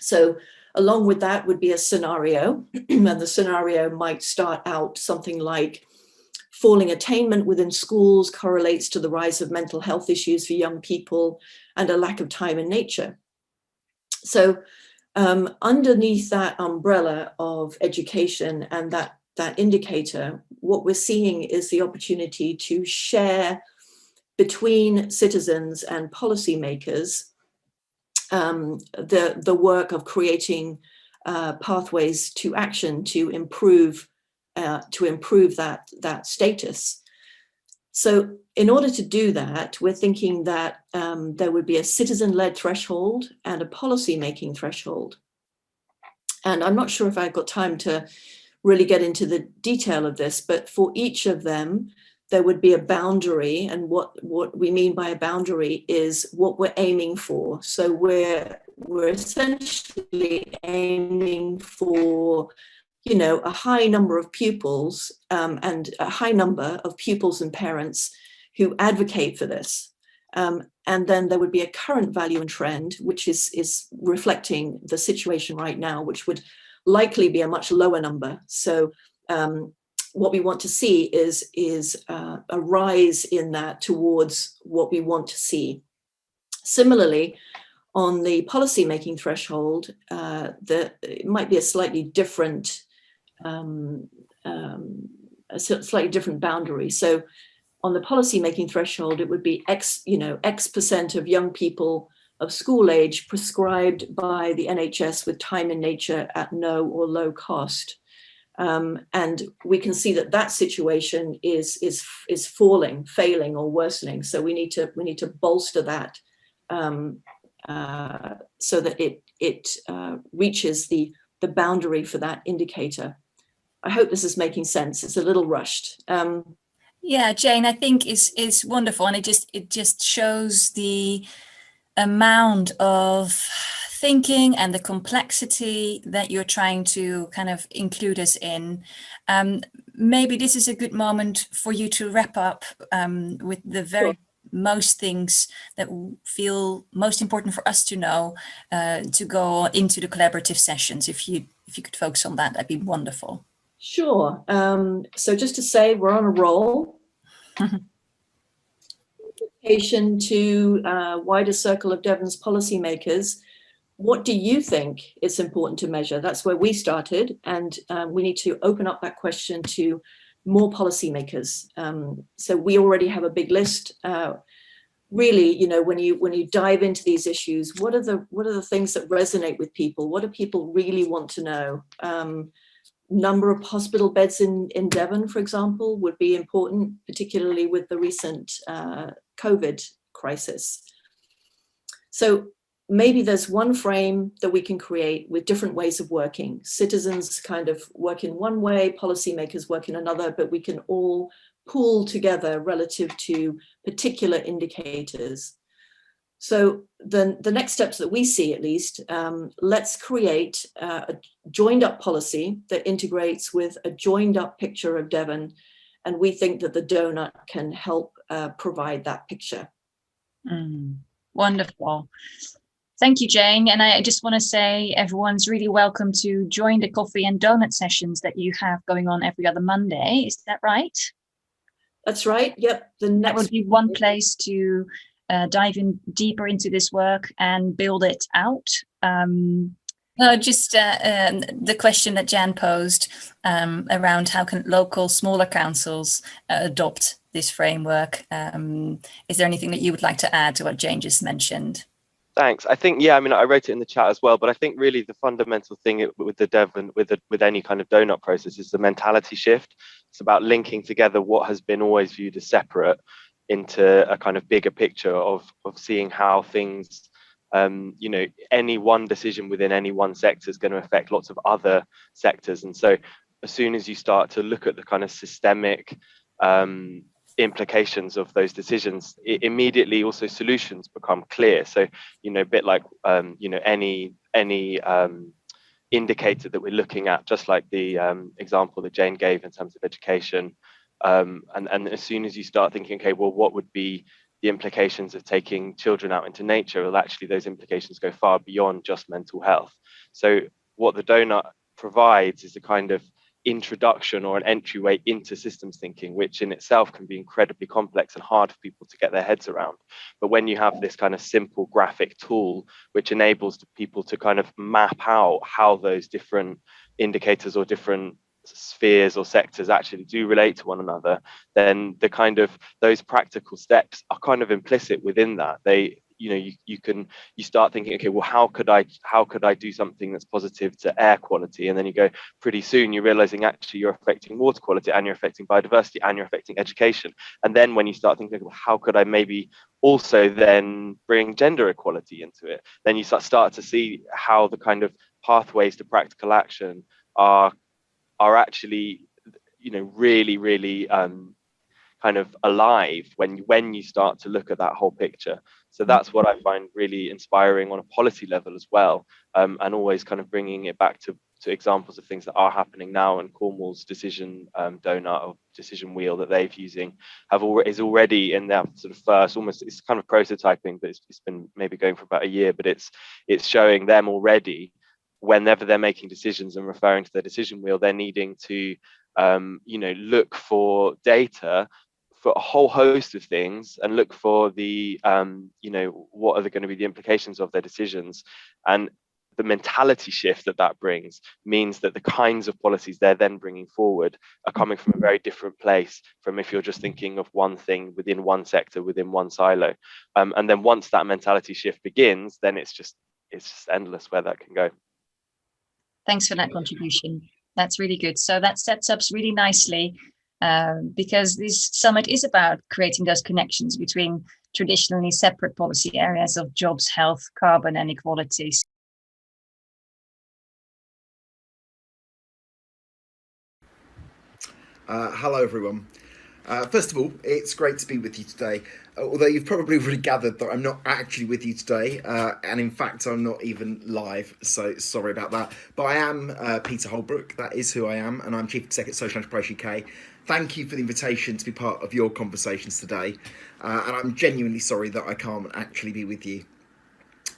So along with that would be a scenario, and the scenario might start out something like falling attainment within schools correlates to the rise of mental health issues for young people and a lack of time in nature. So underneath that umbrella of education and that indicator, what we're seeing is the opportunity to share between citizens and policymakers the work of creating pathways to action to improve that status. So in order to do that, we're thinking that there would be a citizen-led threshold and a policy-making threshold. And I'm not sure if I've got time to really get into the detail of this, but for each of them, there would be a boundary. And what we mean by a boundary is what we're aiming for. So we're essentially aiming for, you know, a high number of pupils and a high number of pupils and parents who advocate for this. And then there would be a current value and trend, which is reflecting the situation right now, which would likely be a much lower number. So what we want to see is a rise in that towards what we want to see. Similarly, on the policy-making threshold, it might be a slightly different boundary. So on the policy-making threshold, it would be X percent of young people of school age prescribed by the NHS with time in nature at no or low cost. And we can see that situation is failing or worsening. So we need to bolster that so that it reaches the boundary for that indicator. I hope this is making sense. It's a little rushed. Yeah, Jane, I think is wonderful, and it just shows the amount of thinking and the complexity that you're trying to kind of include us in. Maybe this is a good moment for you to wrap up with the very most things that feel most important for us to know to go into the collaborative sessions. If you could focus on that, that'd be wonderful. Sure. So just to say, we're on a roll. Invitation to a wider circle of Devon's policymakers. What do you think it's important to measure? That's where we started, and we need to open up that question to more policymakers. So we already have a big list. Really, you know, when you dive into these issues, what are the things that resonate with people? What do people really want to know? Number of hospital beds in Devon, for example, would be important, particularly with the recent COVID crisis. So maybe there's one frame that we can create with different ways of working. Citizens kind of work in one way, policymakers work in another, but we can all pool together relative to particular indicators. So the next steps that we see, at least, let's create a joined up policy that integrates with a joined up picture of Devon. And we think that the Doughnut can help provide that picture. Wonderful. Thank you, Jane. And I just want to say everyone's really welcome to join the coffee and donut sessions that you have going on every other Monday. Is that right? That's right. Yep. That would be one place to dive in deeper into this work and build it out. Just the question that Jan posed around how can local smaller councils adopt this framework. Is there anything that you would like to add to what Jane just mentioned? Thanks. I think, yeah, I mean, I wrote it in the chat as well, but I think really the fundamental thing with the Devon, with any kind of Doughnut process is the mentality shift. It's about linking together what has been always viewed as separate into a kind of bigger picture of seeing how things, you know, any one decision within any one sector is going to affect lots of other sectors. And so as soon as you start to look at the kind of systemic implications of those decisions, immediately also solutions become clear. So, you know, a bit like, you know, any indicator that we're looking at, just like the example that Jane gave in terms of education. And as soon as you start thinking, okay, well, what would be the implications of taking children out into nature? Well, actually, those implications go far beyond just mental health. So what the Doughnut provides is a kind of introduction or an entryway into systems thinking, which in itself can be incredibly complex and hard for people to get their heads around. But when you have this kind of simple graphic tool, which enables people to kind of map out how those different indicators or different spheres or sectors actually do relate to one another, then the kind of those practical steps are kind of implicit within that. They, you know, you start thinking, okay, well, how could I do something that's positive to air quality? And then you go, pretty soon you're realizing actually you're affecting water quality, and you're affecting biodiversity, and you're affecting education. And then when you start thinking, well, how could I maybe also then bring gender equality into it, then you start to see how the kind of pathways to practical action are actually, you know, really kind of alive when you start to look at that whole picture. So that's what I find really inspiring on a policy level as well, and always kind of bringing it back to examples of things that are happening now. And Cornwall's decision Doughnut or decision wheel that they've using is already in their sort of first, almost, it's kind of prototyping, but it's been maybe going for about a year, but it's showing them already, whenever they're making decisions and referring to their decision wheel, they're needing to you know, look for data for a whole host of things, and look for the you know, what are going to be the implications of their decisions. And the mentality shift that brings means that the kinds of policies they're then bringing forward are coming from a very different place from if you're just thinking of one thing within one sector, within one silo. And then once that mentality shift begins, then it's just endless where that can go. Thanks for that contribution. That's really good. So that sets up really nicely, because this summit is about creating those connections between traditionally separate policy areas of jobs, health, carbon, and equality. Hello, everyone. First of all, it's great to be with you today, although you've probably already gathered that I'm not actually with you today, and in fact I'm not even live, so sorry about that. But I am Peter Holbrook, that is who I am, and I'm Chief Executive at Social Enterprise UK. Thank you for the invitation to be part of your conversations today, and I'm genuinely sorry that I can't actually be with you.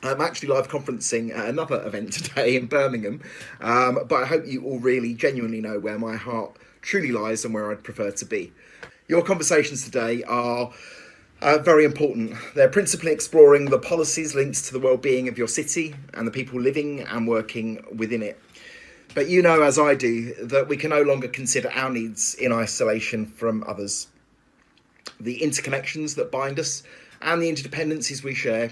I'm actually live conferencing at another event today in Birmingham, but I hope you all really genuinely know where my heart truly lies and where I'd prefer to be. Your conversations today are very important. They're principally exploring the policies linked to the well-being of your city and the people living and working within it. But you know, as I do, that we can no longer consider our needs in isolation from others. The interconnections that bind us and the interdependencies we share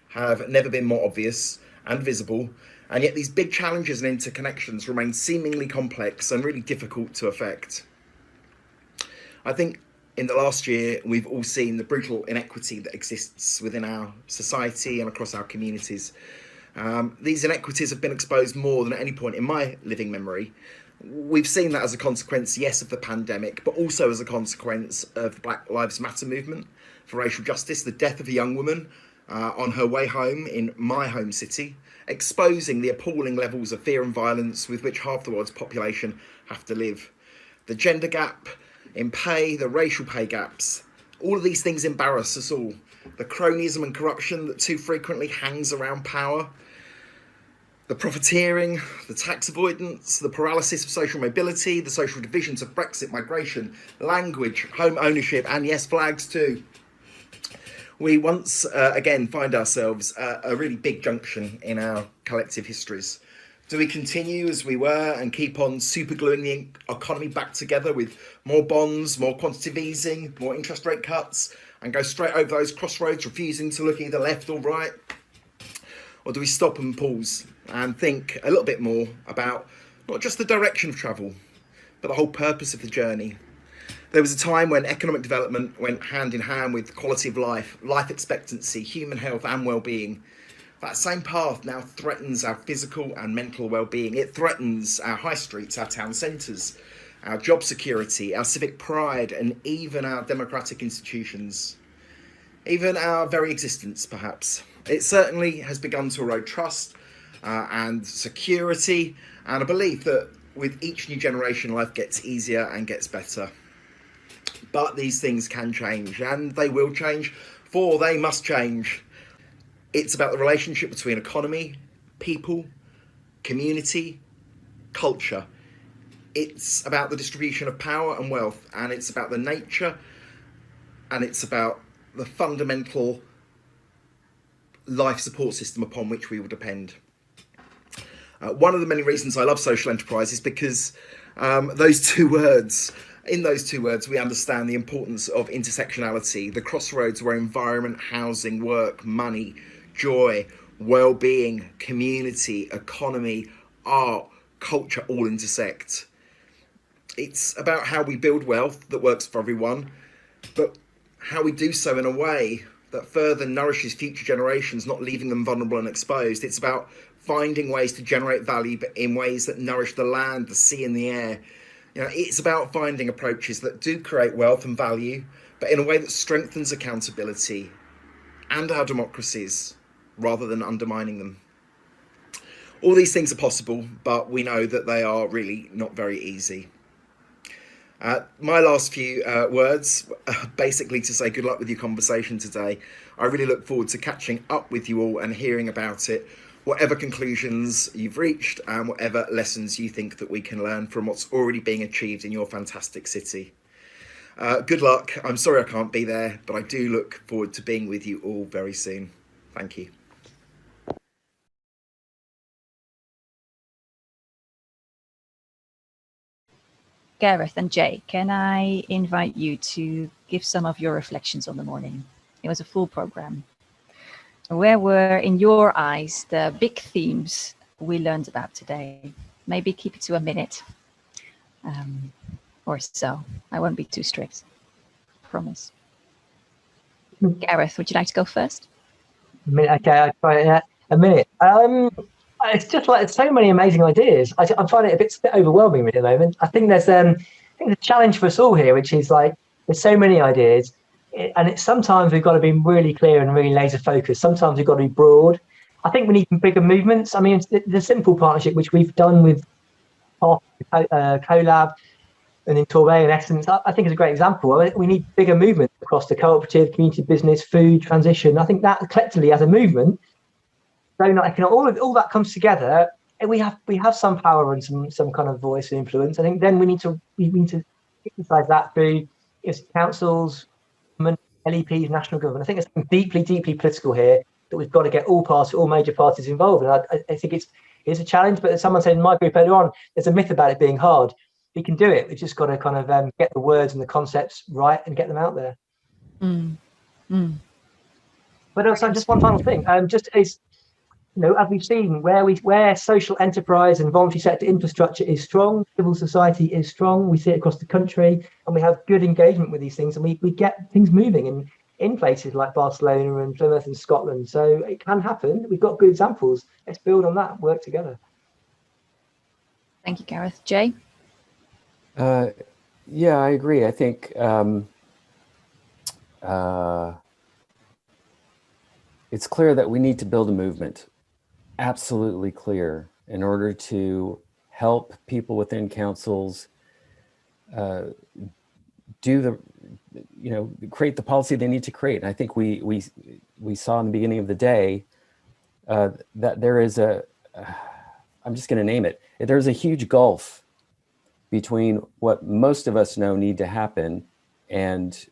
have never been more obvious and visible, and yet these big challenges and interconnections remain seemingly complex and really difficult to affect. I think in the last year, we've all seen the brutal inequity that exists within our society and across our communities. These inequities have been exposed more than at any point in my living memory. We've seen that as a consequence, yes, of the pandemic, but also as a consequence of the Black Lives Matter movement for racial justice, the death of a young woman on her way home in my home city, exposing the appalling levels of fear and violence with which half the world's population have to live. The gender gap in pay, the racial pay gaps, all of these things embarrass us all. The cronyism and corruption that too frequently hangs around power, the profiteering, the tax avoidance, the paralysis of social mobility, the social divisions of Brexit, migration, language, home ownership, and yes, flags too. We once again find ourselves at a really big junction in our collective histories. Do we continue as we were and keep on supergluing the economy back together with more bonds, more quantitative easing, more interest rate cuts, and go straight over those crossroads, refusing to look either left or right? Or do we stop and pause and think a little bit more about not just the direction of travel, but the whole purpose of the journey? There was a time when economic development went hand in hand with quality of life, life expectancy, human health and well-being. That same path now threatens our physical and mental well-being. It threatens our high streets, our town centres, our job security, our civic pride, and even our democratic institutions. Even our very existence, perhaps. It certainly has begun to erode trust, and security, and a belief that with each new generation, life gets easier and gets better. But these things can change, and they will change, for they must change. It's about the relationship between economy, people, community, culture. It's about the distribution of power and wealth, and it's about the nature, and it's about the fundamental life support system upon which we will depend. One of the many reasons I love social enterprise is because in those two words, we understand the importance of intersectionality, the crossroads where environment, housing, work, money, joy, well-being, community, economy, art, culture all intersect. It's about how we build wealth that works for everyone, but how we do so in a way that further nourishes future generations, not leaving them vulnerable and exposed. It's about finding ways to generate value, but in ways that nourish the land, the sea, and the air. It's about finding approaches that do create wealth and value, but in a way that strengthens accountability and our democracies, rather than undermining them. All these things are possible, but we know that they are really not very easy. My last few words, basically to say good luck with your conversation today. I really look forward to catching up with you all and hearing about it, whatever conclusions you've reached and whatever lessons you think that we can learn from what's already being achieved in your fantastic city. Good luck. I'm sorry I can't be there, but I do look forward to being with you all very soon. Thank you. Gareth and Jay, can I invite you to give some of your reflections on the morning? It was a full program. Where were, in your eyes, the big themes we learned about today? Maybe keep it to a minute or so. I won't be too strict. Promise. Gareth, would you like to go first? Okay, I'll try a minute. It's just like so many amazing ideas. I'm finding it a bit overwhelming at the moment. I think there's a challenge for us all here, which is like there's so many ideas, and it's sometimes we've got to be really clear and really laser focused. Sometimes we've got to be broad. I think we need bigger movements. I mean, the simple partnership which we've done with CoLab and in Torbay and Essence, I think is a great example. We need bigger movements across the cooperative, community business, food, transition. I think that collectively as a movement, all that comes together, and we have some power and some kind of voice and influence. I think then we need to exercise that through councils, LEPs, national government. I think it's deeply political here that we've got to get all major parties involved. And I think it's a challenge. But as someone said in my group earlier on, there's a myth about it being hard. We can do it. We've just got to kind of get the words and the concepts right and get them out there. But also, just one final thing, as we've seen, where social enterprise and voluntary sector infrastructure is strong, civil society is strong. We see it across the country, and we have good engagement with these things, and we get things moving in places like Barcelona and Plymouth and Scotland. So it can happen. We've got good examples. Let's build on that, work together. Thank you, Gareth. Jay? Yeah, I agree. I think it's clear that we need to build a movement. Absolutely clear, in order to help people within councils create the policy they need to create. And I think we saw in the beginning of the day that there is I'm just going to name it. There's a huge gulf between what most of us know need to happen and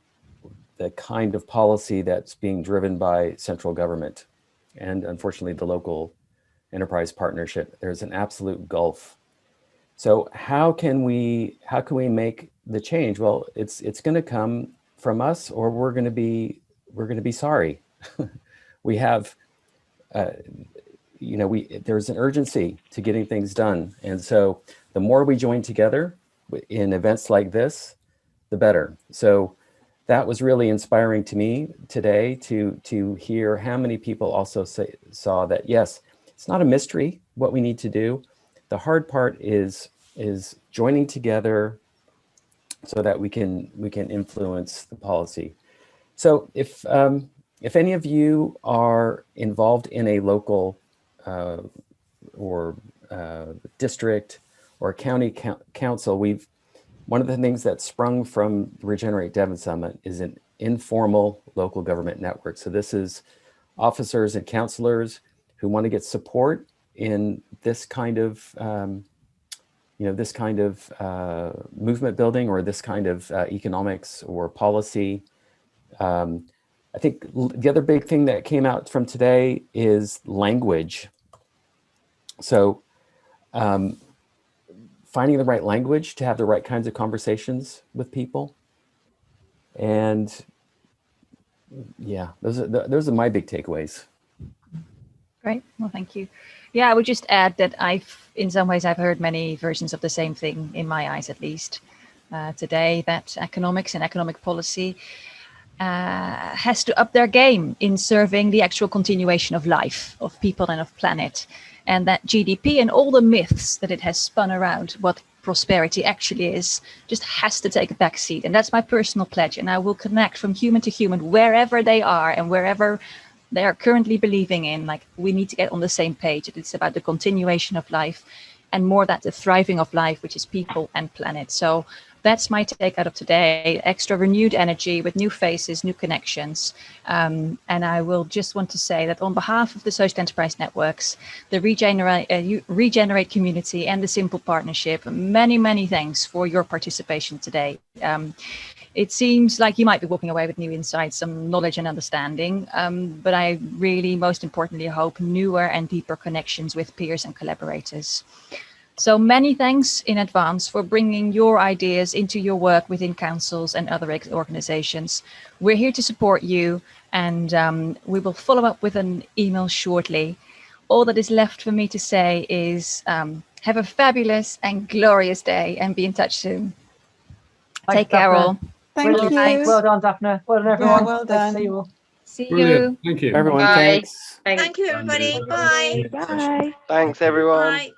the kind of policy that's being driven by central government and unfortunately the local enterprise partnership. There's an absolute gulf. So how can we make the change? Well, it's going to come from us, or we're going to be sorry. We have there's an urgency to getting things done, and so the more we join together in events like this, the better. So that was really inspiring to me today to hear how many people also saw that yes, it's not a mystery what we need to do. The hard part is joining together so that we can influence the policy. So if any of you are involved in a local district or county council, one of the things that sprung from the Regenerate Devon Summit is an informal local government network. So this is officers and counselors who want to get support in this kind of movement building, or this kind of economics or policy. I think the other big thing that came out from today is language. So finding the right language to have the right kinds of conversations with people. And yeah, those are my big takeaways. Great. Well, thank you. Yeah, I would just add that in some ways, I've heard many versions of the same thing, in my eyes at least, today, that economics and economic policy has to up their game in serving the actual continuation of life, of people and of planet. And that GDP and all the myths that it has spun around what prosperity actually is just has to take a back seat. And that's my personal pledge. And I will connect from human to human wherever they are and wherever they are currently believing in. Like, we need to get on the same page. It's about the continuation of life and more that the thriving of life, which is people and planet. So that's my take out of today. Extra renewed energy with new faces, new connections. And I will just want to say that on behalf of the Social Enterprise Networks, the Regenerate community and the Simple Partnership, many, many thanks for your participation today. It seems like you might be walking away with new insights, some knowledge and understanding, but I really, most importantly, hope newer and deeper connections with peers and collaborators. So many thanks in advance for bringing your ideas into your work within councils and other organizations. We're here to support you, and we will follow up with an email shortly. All that is left for me to say is have a fabulous and glorious day, and be in touch soon. Thanks, Take care, all. Thank you. Well done, Daphne. Well done, everyone. Yeah, well Nice to done. see you all. See Brilliant. you. Thank you. Everyone, Bye. thanks. Thanks. Thank you, everybody. Bye. Bye. Thanks, everyone. Bye.